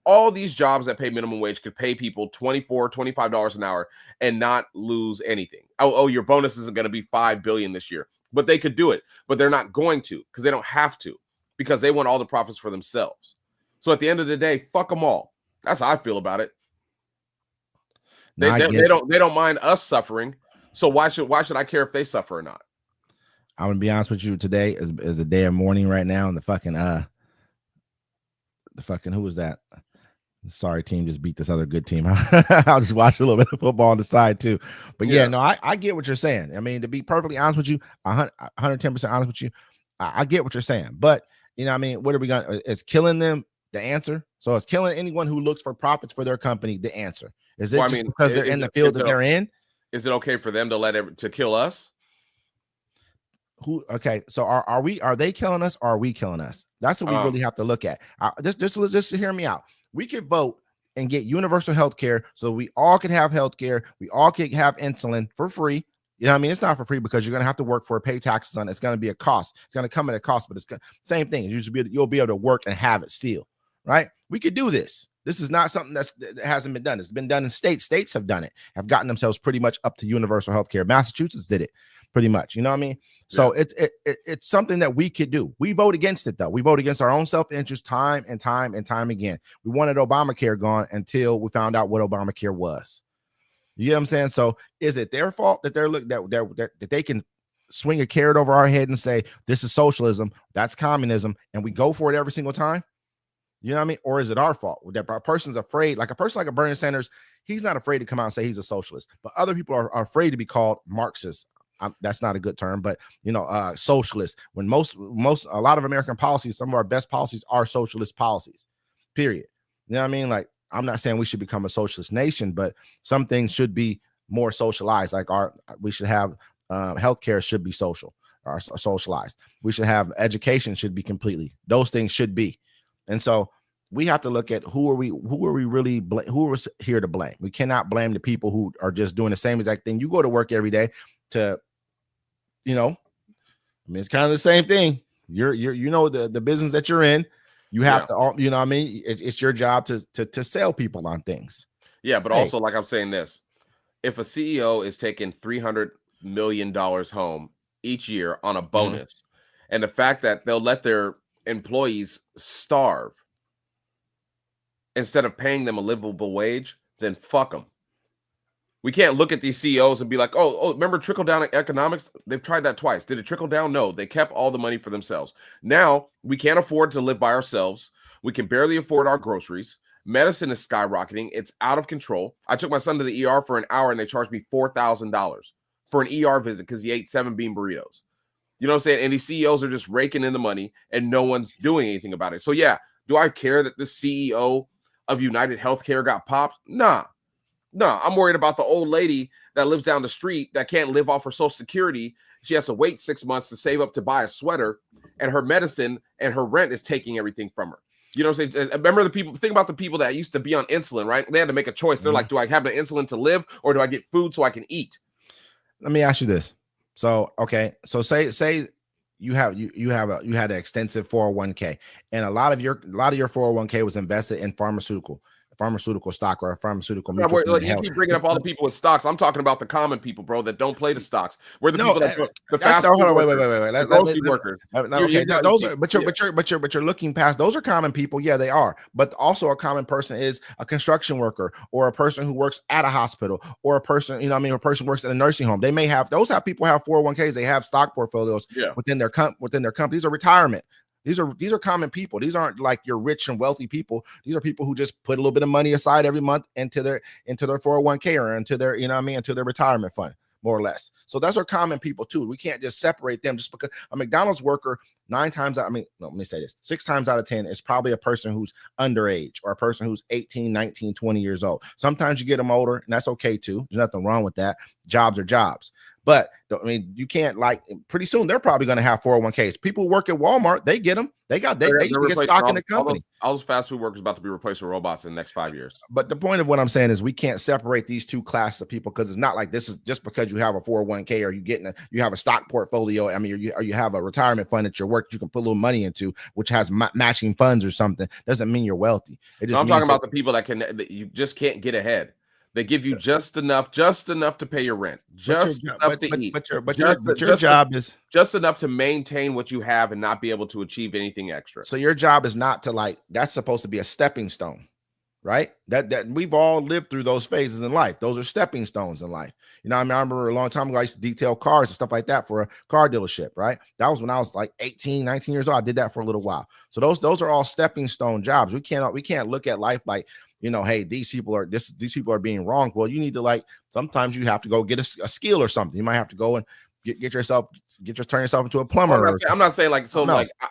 all these jobs that pay minimum wage could pay people $24, $25 an hour and not lose anything. Oh, your bonus isn't going to be $5 billion this year, but they could do it, but they're not going to because they don't have to, because they want all the profits for themselves. So at the end of the day, fuck them all. That's how I feel about it. They don't mind us suffering. So why should I care if they suffer or not? I'm gonna be honest with you. Today is a day of mourning right now, and the fucking who was that? Sorry, team just beat this other good team. I'll just watch a little bit of football on the side too. But yeah, no, I get what you're saying. I mean, to be perfectly honest with you, 110% honest with you, I get what you're saying. But what are we gonna? Is killing them the answer? So it's killing anyone who looks for profits for their company the answer? Is it because they're in the field that they're in? Is it okay for them to kill us? Okay, so are they killing us, or are we killing us? That's what we really have to look at. Just hear me out. We could vote and get universal health care, so we all could have health care. We all could have insulin for free. You know what I mean? It's not for free because you're going to have to work for it, pay taxes on it. It's going to be a cost. It's going to come at a cost, but it's same thing. You'll be able to work and have it still, right? We could do this. This is not something that hasn't been done. It's been done in states. States have done it, have gotten themselves pretty much up to universal health care. Massachusetts did it pretty much. You know what I mean? So it's something that we could do. We vote against it, though. We vote against our own self-interest time and time again. We wanted Obamacare gone until we found out what Obamacare was. You know what I'm saying? So is it their fault that that they can swing a carrot over our head and say this is socialism, that's communism, and we go for it every single time? You know what I mean? Or is it our fault that a person's afraid? Like a person like a Bernie Sanders, he's not afraid to come out and say he's a socialist, but other people are afraid to be called Marxist. That's not a good term, but socialist. When a lot of American policies, some of our best policies are socialist policies. Period. You know what I mean? Like, I'm not saying we should become a socialist nation, but some things should be more socialized. Like we should have healthcare should be social or socialized. We should have education should be completely. Those things should be. And so we have to look at who are we here to blame. We cannot blame the people who are just doing the same exact thing. You go to work every day to, it's kind of the same thing. You're the business that you're in. You have to, it's your job to sell people on things. Yeah, but also, like I'm saying this, if a CEO is taking $300 million home each year on a bonus, and the fact that they'll let their employees starve instead of paying them a livable wage, then fuck them. We can't look at these CEOs and be like, oh, remember trickle down economics? They've tried that twice. Did it trickle down? No, they kept all the money for themselves. Now we can't afford to live by ourselves. We can barely afford our groceries. Medicine is skyrocketing. It's out of control. I took my son to the ER for an hour and they charged me $4,000 for an ER visit because he ate 7 bean burritos. You know what I'm saying? And these CEOs are just raking in the money and no one's doing anything about it. So yeah, do I care that the CEO of United Healthcare got popped? Nah. No, I'm worried about the old lady that lives down the street that can't live off her Social Security. She has to wait 6 months to save up to buy a sweater, and her medicine and her rent is taking everything from her. You know what I'm saying? Remember the people, think about the people that used to be on insulin, right? They had to make a choice. They're like, do I have the insulin to live or do I get food so I can eat? Let me ask you this. So, okay. So say you had an extensive 401k and a lot of your 401k was invested in pharmaceutical stock or a pharmaceutical mutual fund. You keep bringing up all the people with stocks. I'm talking about the common people, bro, that don't play the stocks. We're the people that the fast food workers. Okay, those are, but you're looking past. Those are common people. Yeah, they are. But also a common person is a construction worker or a person who works at a hospital or a person, a person who works in a nursing home. They may have people have 401ks. They have stock portfolios within their company. These are retirement. These are common people. These aren't like your rich and wealthy people. These are people who just put a little bit of money aside every month into their 401k or into their, into their retirement fund, more or less. So those are common people too. We can't just separate them just because a McDonald's worker 6 times out of 10 is probably a person who's underage or a person who's 18, 19, 20 years old. Sometimes you get them older and that's okay too. There's nothing wrong with that. Jobs are jobs. But you can't pretty soon they're probably going to have 401ks. People who work at Walmart, they get them. They get stock in the company. All those fast food workers about to be replaced with robots in the next 5 years. But the point of what I'm saying is we can't separate these two classes of people because it's not like this is just because you have a 401k or you have a stock portfolio. I mean, you have a retirement fund at your work you can put a little money into, which has matching funds or something. Doesn't mean you're wealthy. I'm talking about the people that you just can't get ahead. They give you just enough to pay your rent, just enough to eat. But your job is just enough to maintain what you have and not be able to achieve anything extra. So your job is not to that's supposed to be a stepping stone, right? That we've all lived through those phases in life. Those are stepping stones in life. I remember a long time ago, I used to detail cars and stuff like that for a car dealership, right? That was when I was like 18, 19 years old. I did that for a little while. So those are all stepping stone jobs. We can't look at life like, hey, these people are being wrong. Well, you need to sometimes you have to go get a skill or something. You might have to go and turn yourself into a plumber. I'm not saying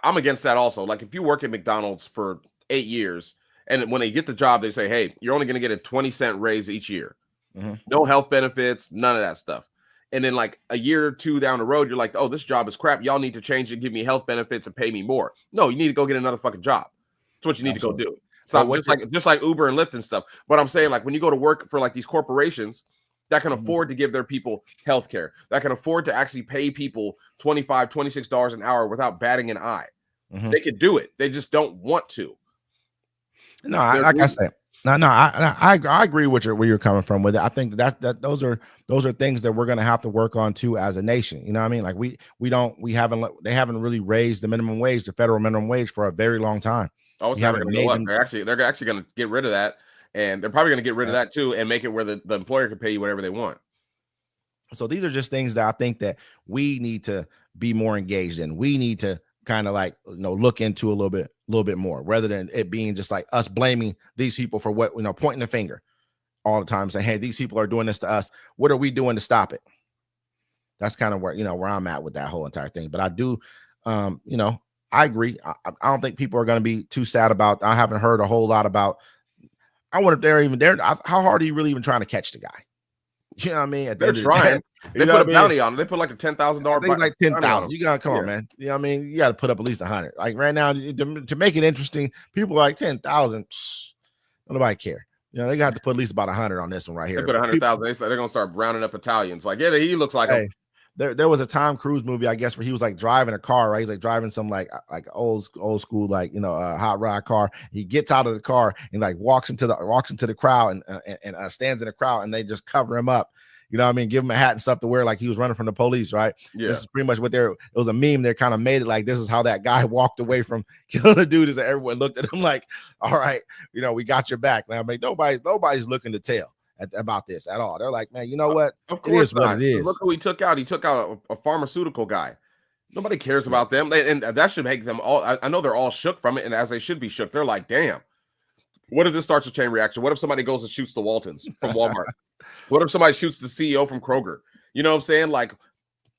I'm against that also. Like if you work at McDonald's for 8 years and when they get the job, they say, hey, you're only going to get a 20-cent raise each year. Mm-hmm. No health benefits, none of that stuff. And then like a year or two down the road, you're like, oh, this job is crap. Y'all need to change it, give me health benefits and pay me more. No, you need to go get another fucking job. That's what you need to go do. So just like Uber and Lyft and stuff. But I'm saying when you go to work for these corporations that can afford to give their people health care, that can afford to actually pay people $25, $26 an hour without batting an eye. Mm-hmm. They could do it. They just don't want to. No, I agree with where you're coming from with it. I think that those are things that we're going to have to work on too as a nation. You know what I mean? Like they haven't really raised the minimum wage, the federal minimum wage for a very long time. Oh, it's never going to go up. They're actually going to get rid of that, and they're probably going to get rid of that too, and make it where the employer can pay you whatever they want. So these are just things that I think that we need to be more engaged in. We need to kind of look into a little bit more, rather than it being just like us blaming these people for what pointing the finger all the time, saying, "Hey, these people are doing this to us. What are we doing to stop it?" That's kind of where I'm at with that whole entire thing. But I do, I agree. I don't think people are going to be too sad about. I haven't heard a whole lot about. I wonder if they're even there. How hard are you really even trying to catch the guy? You know what I mean? They're trying. They put a bounty on him. They put like a $10,000. Like 10,000. You gotta come on, man. You know what I mean? You got to put up at least 100. Like right now, to make it interesting, people are like 10,000. Nobody care. They got to put at least about 100 on this one right here. They put 100,000. They're gonna start rounding up Italians. Like, yeah, he looks like him. there was a Tom Cruise movie, I guess, where he was like driving a car, right? He's like driving some like old school, like, you know, hot rod car. He gets out of the car and like walks into the crowd and stands in the crowd, and they just cover him up. You know what I mean? Give him a hat and stuff to wear, like he was running from the police, right? Yeah. This is pretty much what it was a meme. They kind of made it like this is how that guy walked away from killing the dude. Is that everyone looked at him like, all right, you know, we got your back. Now, I mean, nobody's looking to tell about this at all. They're like, man, you know what? Of course, what it is. Look who he took out. He took out a pharmaceutical guy. Nobody cares about them, and that should make them all. I know they're all shook from it, and as they should be shook. They're like, damn. What if this starts a chain reaction? What if somebody goes and shoots the Waltons from Walmart? What if somebody shoots the CEO from Kroger? You know what I'm saying? Like,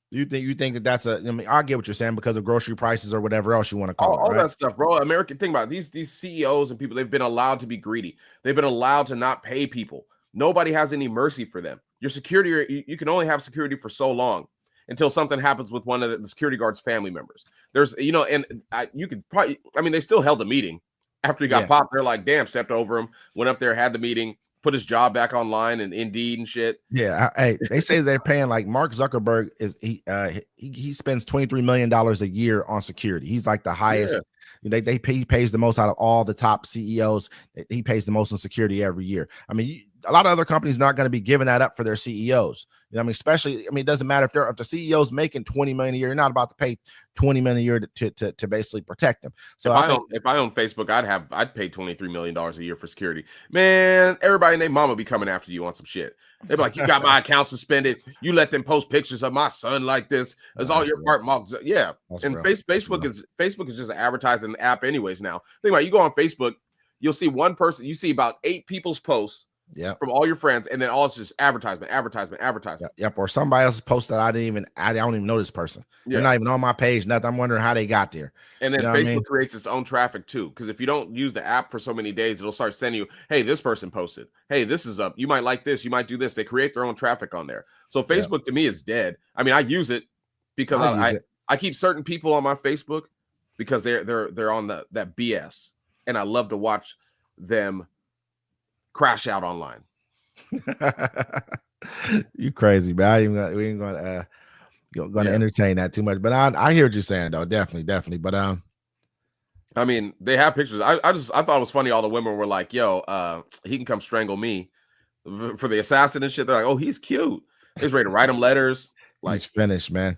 you think that's I mean, I get what you're saying because of grocery prices or whatever else you want to call all it. Right? That stuff, bro. American, think about it. These CEOs and people, they've been allowed to be greedy. They've been allowed to not pay people. Nobody has any mercy for them. Your security, you can only have security for so long until something happens with one of the security guard's family members. There's, you know, and you could probably, I mean, they still held a meeting after he got popped. They're like, damn, stepped over him, went up there, had the meeting, put his job back online and Indeed and shit. Yeah, hey, they say they're paying like Mark Zuckerberg is he spends $23 million a year on security. He's like the highest. Yeah. He pays the most out of all the top CEOs. He pays the most in security every year. I mean, a lot of other companies not going to be giving that up for their CEOs. You know, I mean, especially, I mean, it doesn't matter if the CEO's making $20 million a year. You're not about to pay $20 million a year to basically protect them. So if I own Facebook, I'd pay $23 million a year for security. Man, everybody and their mama be coming after you on some shit. They'd be like, you got my account suspended. You let them post pictures of my son like this. It's all your part. Yeah. That's and Facebook is just an advertising app anyways now. Think about it, you go on Facebook, you'll see one person, you see about 8 people's posts. Yeah, from all your friends, and then all it's just advertisement. Yep, or somebody else posted. I don't even know this person. They're not even on my page. Nothing. I'm wondering how they got there. And then Facebook creates its own traffic too, because if you don't use the app for so many days, it'll start sending you, hey, this person posted. Hey, this is up. You might like this. You might do this. They create their own traffic on there. So Facebook to me is dead. I mean, I use it because I keep certain people on my Facebook because they're on that BS, and I love to watch them crash out online. You crazy, man. We ain't gonna entertain that too much. But I hear what you're saying though. Definitely. But I mean, they have pictures. I thought it was funny. All the women were like, "Yo, he can come strangle me for the assassin and shit." They're like, "Oh, he's cute." He's ready to write him letters. Like, he's finished, man.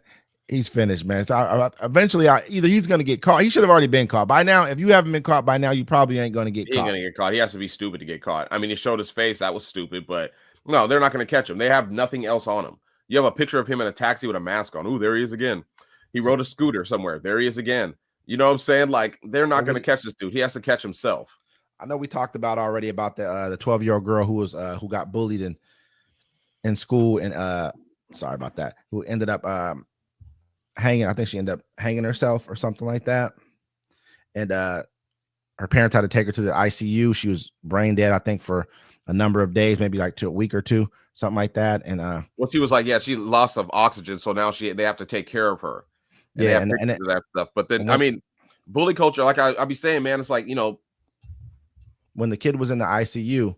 He's finished, man. So eventually, either he's going to get caught. He should have already been caught by now. If you haven't been caught by now, you probably ain't going to get caught. He ain't going to get caught. He has to be stupid to get caught. I mean, he showed his face. That was stupid, but no, they're not going to catch him. They have nothing else on him. You have a picture of him in a taxi with a mask on. Ooh, there he is again. He rode a scooter somewhere. There he is again. You know what I'm saying? Like, they're not going to catch this dude. He has to catch himself. I know we talked about already about the 12-year-old girl who got bullied in school and sorry about that. Who ended up hanging. I think she ended up hanging herself or something like that. And her parents had to take her to the ICU. She was brain dead, I think, for a number of days, maybe like to a week or two, something like that. And well, she was like, yeah, she lost of oxygen, so now they have to take care of her. And and that stuff. But then I mean, bully culture, like I'll be saying, man, it's like, you know, when the kid was in the ICU,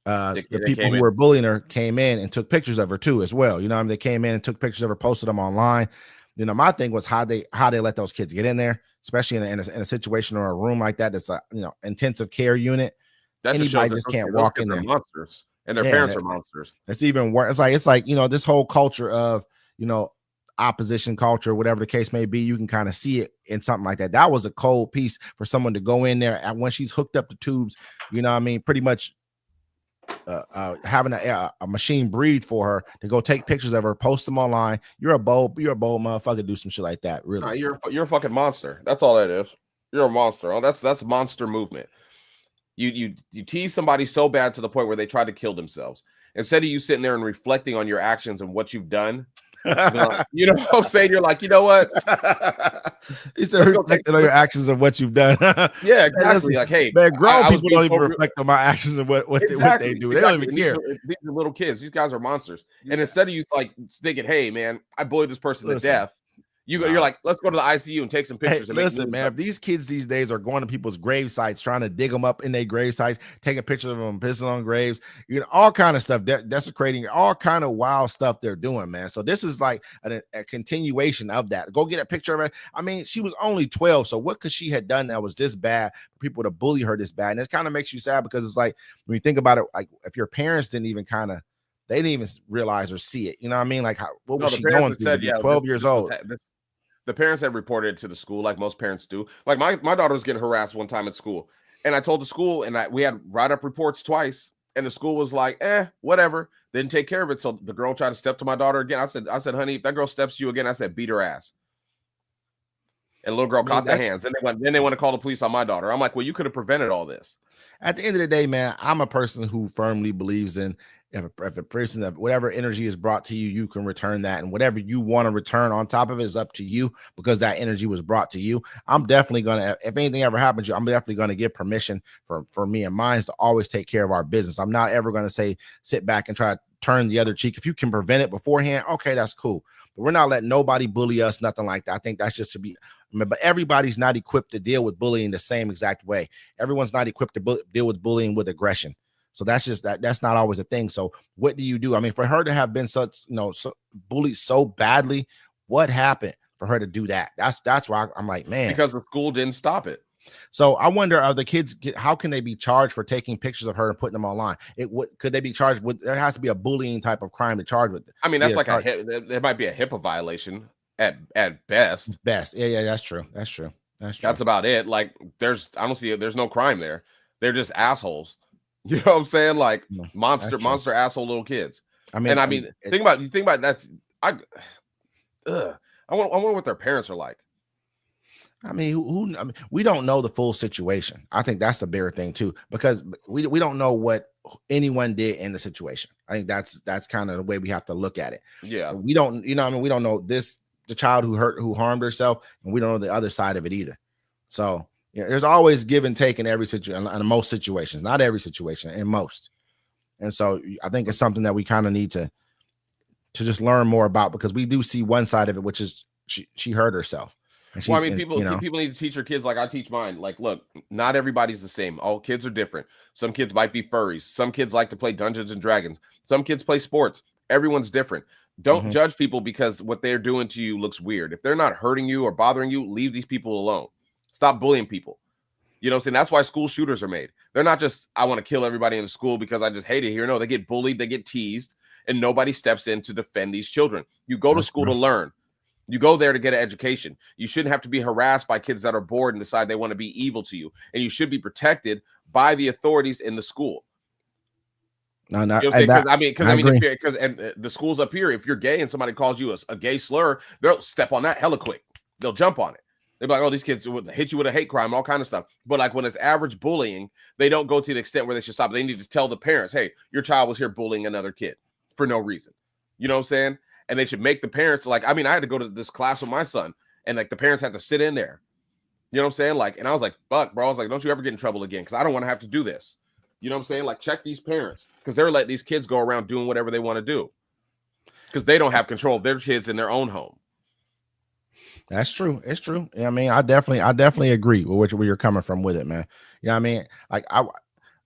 the people who were bullying her came in and took pictures of her too, as well. You know, I mean, they came in and took pictures of her, posted them online. You know, my thing was how they let those kids get in there, especially in a situation or a room like that. That's a intensive care unit. Anybody just can't walk in there. Monsters, and their parents are monsters. It's even worse. It's like this whole culture of opposition culture, whatever the case may be. You can kind of see it in something like that. That was a cold piece for someone to go in there and when she's hooked up to tubes. You know what I mean? Pretty much. Having a machine breathe for her to go take pictures of her, post them online. You're a bold motherfucker. Do some shit like that. Really, you're a fucking monster. That's all that is. You're a monster. Oh, that's monster movement. You tease somebody so bad to the point where they try to kill themselves. Instead of you sitting there and reflecting on your actions and what you've done, you know what I'm saying? You're like, you know what? You still reflecting on your actions of what you've done. Yeah, exactly. Like, hey, man, grown people don't even reflect on my actions and what they do. They don't even care. These are little kids. These guys are monsters. And instead of you like thinking, hey, man, I bullied this person to death. You're like, let's go to the ICU and take some pictures. Hey, and listen, man, if these kids these days are going to people's grave sites, trying to dig them up in their grave sites, taking pictures of them, pissing on graves, all kind of stuff, desecrating, all kind of wild stuff they're doing, man. So this is like a continuation of that. Go get a picture of her. I mean, she was only 12, so what could she have done that was this bad for people to bully her this bad? And it kind of makes you sad because it's like, when you think about it, like if your parents didn't even they didn't even realize or see it. You know what I mean? Like, what was she going through? Said, 12 years old. The parents had reported it to the school, like most parents do. Like my daughter was getting harassed one time at school, and I told the school, and we had write-up reports twice, and the school was like, whatever. They didn't take care of it. So the girl tried to step to my daughter again. I said, honey, if that girl steps to you again, I said, beat her ass. And the little girl caught the hands. Then they want to call the police on my daughter. I'm like, well, you could have prevented all this. At the end of the day, man, I'm a person who firmly believes in if a person, that whatever energy is brought to you, you can return that, and whatever you want to return on top of it is up to you, because that energy was brought to you. I'm definitely gonna, if anything ever happens to you, I'm definitely gonna give permission for me and mine to always take care of our business. I'm not ever gonna say sit back and try to turn the other cheek. If you can prevent it beforehand, okay, that's cool. But we're not letting nobody bully us, nothing like that. I think that's just to be. But everybody's not equipped to deal with bullying the same exact way. Everyone's not equipped to deal with bullying with aggression. So that's just that's not always a thing. So what do you do? I mean, for her to have been such, bullied so badly, what happened for her to do that? That's why I'm like, man, because the school didn't stop it. So I wonder, are the kids, how can they be charged for taking pictures of her and putting them online? Could they be charged with? There has to be a bullying type of crime to charge with. I mean, that's like there might be a HIPAA violation at best. Yeah, that's true. That's about it. Like, there's no crime there. They're just assholes. You know what I'm saying? Like monster asshole little kids. I mean, think about that's I wonder what their parents are like. I mean, we don't know the full situation. I think that's the bigger thing too, because we don't know what anyone did in the situation. I think that's kind of the way we have to look at it. Yeah, we don't, we don't know the child who harmed herself, and we don't know the other side of it either. So there's always give and take in every situation, in most situations, not every situation, in most. And so I think it's something that we kind of need to just learn more about, because we do see one side of it, which is she hurt herself. Well, I mean, people need to teach their kids, like I teach mine. Like, look, not everybody's the same. All kids are different. Some kids might be furries. Some kids like to play Dungeons and Dragons. Some kids play sports. Everyone's different. Don't judge people because what they're doing to you looks weird. If they're not hurting you or bothering you, leave these people alone. Stop bullying people. You know what I'm saying? That's why school shooters are made. They're not just, I want to kill everybody in the school because I just hate it here. No, they get bullied, they get teased, and nobody steps in to defend these children. You go to school to learn. You go there to get an education. You shouldn't have to be harassed by kids that are bored and decide they want to be evil to you. And you should be protected by the authorities in the school. No, no, you know because the schools up here, if you're gay and somebody calls you a gay slur, they'll step on that hella quick. They'll jump on it. They're like, oh, these kids would hit you with a hate crime, all kind of stuff. But like when it's average bullying, they don't go to the extent where they should stop. They need to tell the parents, hey, your child was here bullying another kid for no reason. You know what I'm saying? And they should make the parents, like, I mean, I had to go to this class with my son, and like the parents had to sit in there. You know what I'm saying? Like, and I was like, fuck, bro. I was like, don't you ever get in trouble again, because I don't want to have to do this. You know what I'm saying? Like, check these parents, because they're letting these kids go around doing whatever they want to do, because they don't have control of their kids in their own home. That's true. It's true. Yeah, I mean, I definitely agree with where you're coming from with it, man. You know what I mean? Like,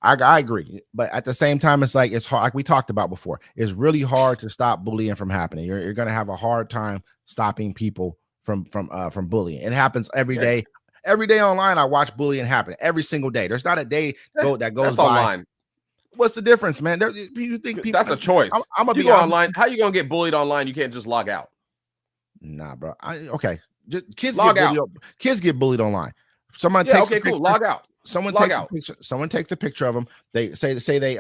I agree, but at the same time, it's like, it's hard. Like we talked about before, it's really hard to stop bullying from happening. You're going to have a hard time stopping people from bullying. It happens every day. Every day online, I watch bullying happen every single day. There's not a day that goes by. Online. What's the difference, man? You think people? That's a choice. I'm gonna be online. How you gonna get bullied online? You can't just log out. Nah, bro. Okay. Kids get bullied online. Someone takes a picture, log out. Someone takes a picture. Someone takes a picture of them. They say they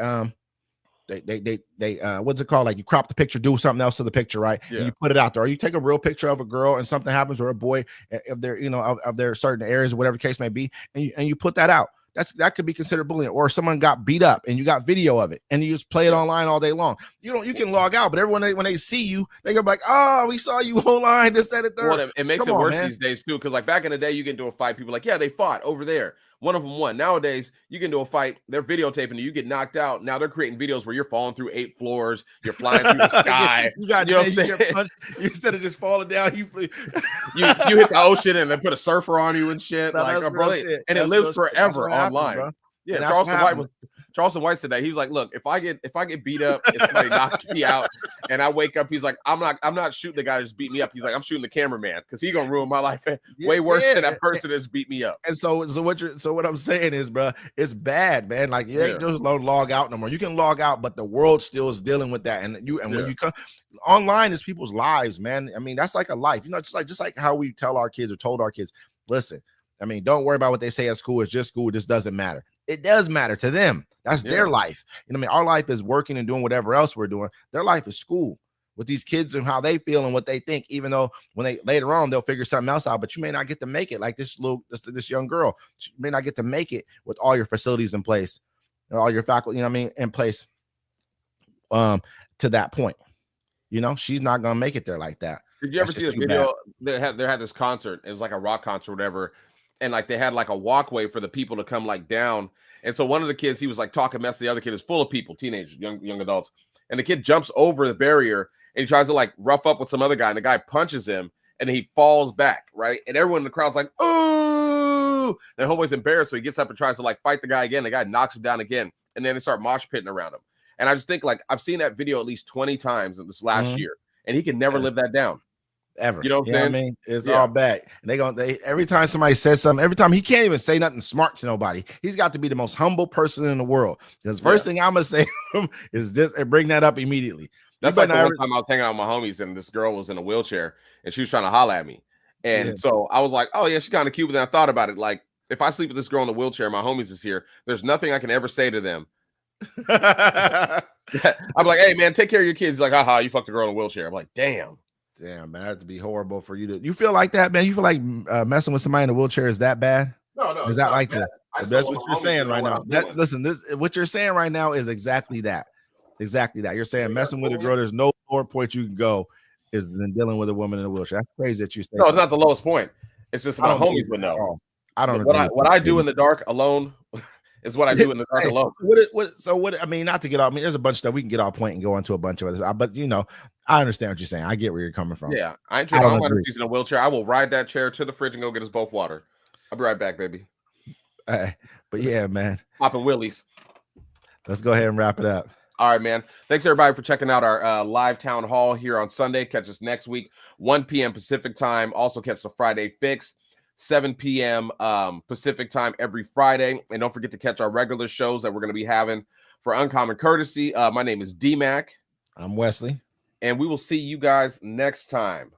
what's it called? Like, you crop the picture, do something else to the picture, right? Yeah. And you put it out there. Or you take a real picture of a girl and something happens, or a boy, if they're of their certain areas, whatever the case may be, and you put that out. That could be considered bullying. Or someone got beat up and you got video of it and you just play it online all day long. You can log out, but everyone, when they see you, they go like, oh, we saw you online, this, that, and third. Well, it makes it worse these days too, because like back in the day, you get into a fight, people like, yeah, they fought over there. one of them won. Nowadays, you get into a fight, they're videotaping you, get knocked out. Now they're creating videos where you're falling through 8 floors, you're flying through the sky. You got, you know what you I'm saying? get punched, instead of just falling down, you you hit the ocean and they put a surfer on you and shit. No, Like, that's bro, real shit. and That's it lives real shit. That's forever what happens, online. bro. Yeah, And that's Charleston White said that. He was like, "Look, if I get beat up, if somebody knocks me out, and I wake up, he's like, I'm not shooting the guy that just beat me up. He's like, I'm shooting the cameraman because he's gonna ruin my life way worse than that person that's beat me up." And so what I'm saying is, bro, it's bad, man. Like you ain't just don't log out no more. You can log out, but the world still is dealing with that. And when you come online, is people's lives, man. I mean, that's like a life, you know, just like how we tell our kids or told our kids, listen. I mean, don't worry about what they say at school. It's just school. This doesn't matter. It does matter to them. That's their life. You know what I mean? Our life is working and doing whatever else we're doing. Their life is school with these kids and how they feel and what they think, even though when they later on, they'll figure something else out, but you may not get to make it like this young girl. She may not get to make it with all your facilities in place, all your faculty, you know what I mean, in place to that point. You know, she's not going to make it there like that. Did you ever see a video? They had this concert. It was like a rock concert or whatever. And like they had like a walkway for the people to come like down. And so one of the kids, he was like talking mess to the other kid. Is full of people, teenagers, young adults. And the kid jumps over the barrier and he tries to like rough up with some other guy. And the guy punches him and he falls back, right? And everyone in the crowd's like, "Oh!" The homeboy's embarrassed, so he gets up and tries to like fight the guy again. The guy knocks him down again, and then they start mosh pitting around him. And I just think like I've seen that video at least 20 times in this last year, and he can never live that down. Ever. You know what I mean? It's all bad. And they every time somebody says something, every time he can't even say nothing smart to nobody. He's got to be the most humble person in the world. Because first thing I'm gonna say to him is this and bring that up immediately. That's like the one time I was hanging out with my homies and this girl was in a wheelchair and she was trying to holler at me. And so I was like, oh yeah, she's kind of cute. But then I thought about it. Like, if I sleep with this girl in the wheelchair, my homies is here, there's nothing I can ever say to them. I'm like, hey man, take care of your kids. He's like, haha, you fucked a girl in a wheelchair. I'm like, damn, man, that'd to be horrible for you to. You feel like that, man? You feel like messing with somebody in a wheelchair is that bad? No, is that like that? That's what you're saying right now. What you're saying right now is exactly that. Exactly that. You're saying messing with a girl, there's no lower point you can go is than dealing with a woman in a wheelchair. That's crazy that you say. No, it's not the lowest point. It's just my homies would know. I don't know what I do in the dark alone. Is what I do in the dark alone. What I mean, not to get off. I mean, there's a bunch of stuff we can get off point and go into a bunch of others. But you know, I understand what you're saying. I get where you're coming from. Yeah, I ain't trying to use in a wheelchair. I will ride that chair to the fridge and go get us both water. I'll be right back, baby. But yeah, man, popping willies. Let's go ahead and wrap it up. All right, man. Thanks everybody for checking out our live town hall here on Sunday. Catch us next week, 1 p.m. Pacific time. Also catch the Friday Fix. 7 p.m. Pacific time every Friday. And don't forget to catch our regular shows that we're going to be having for Uncommon Courtesy. My name is D-Mac. I'm Wesley. And we will see you guys next time.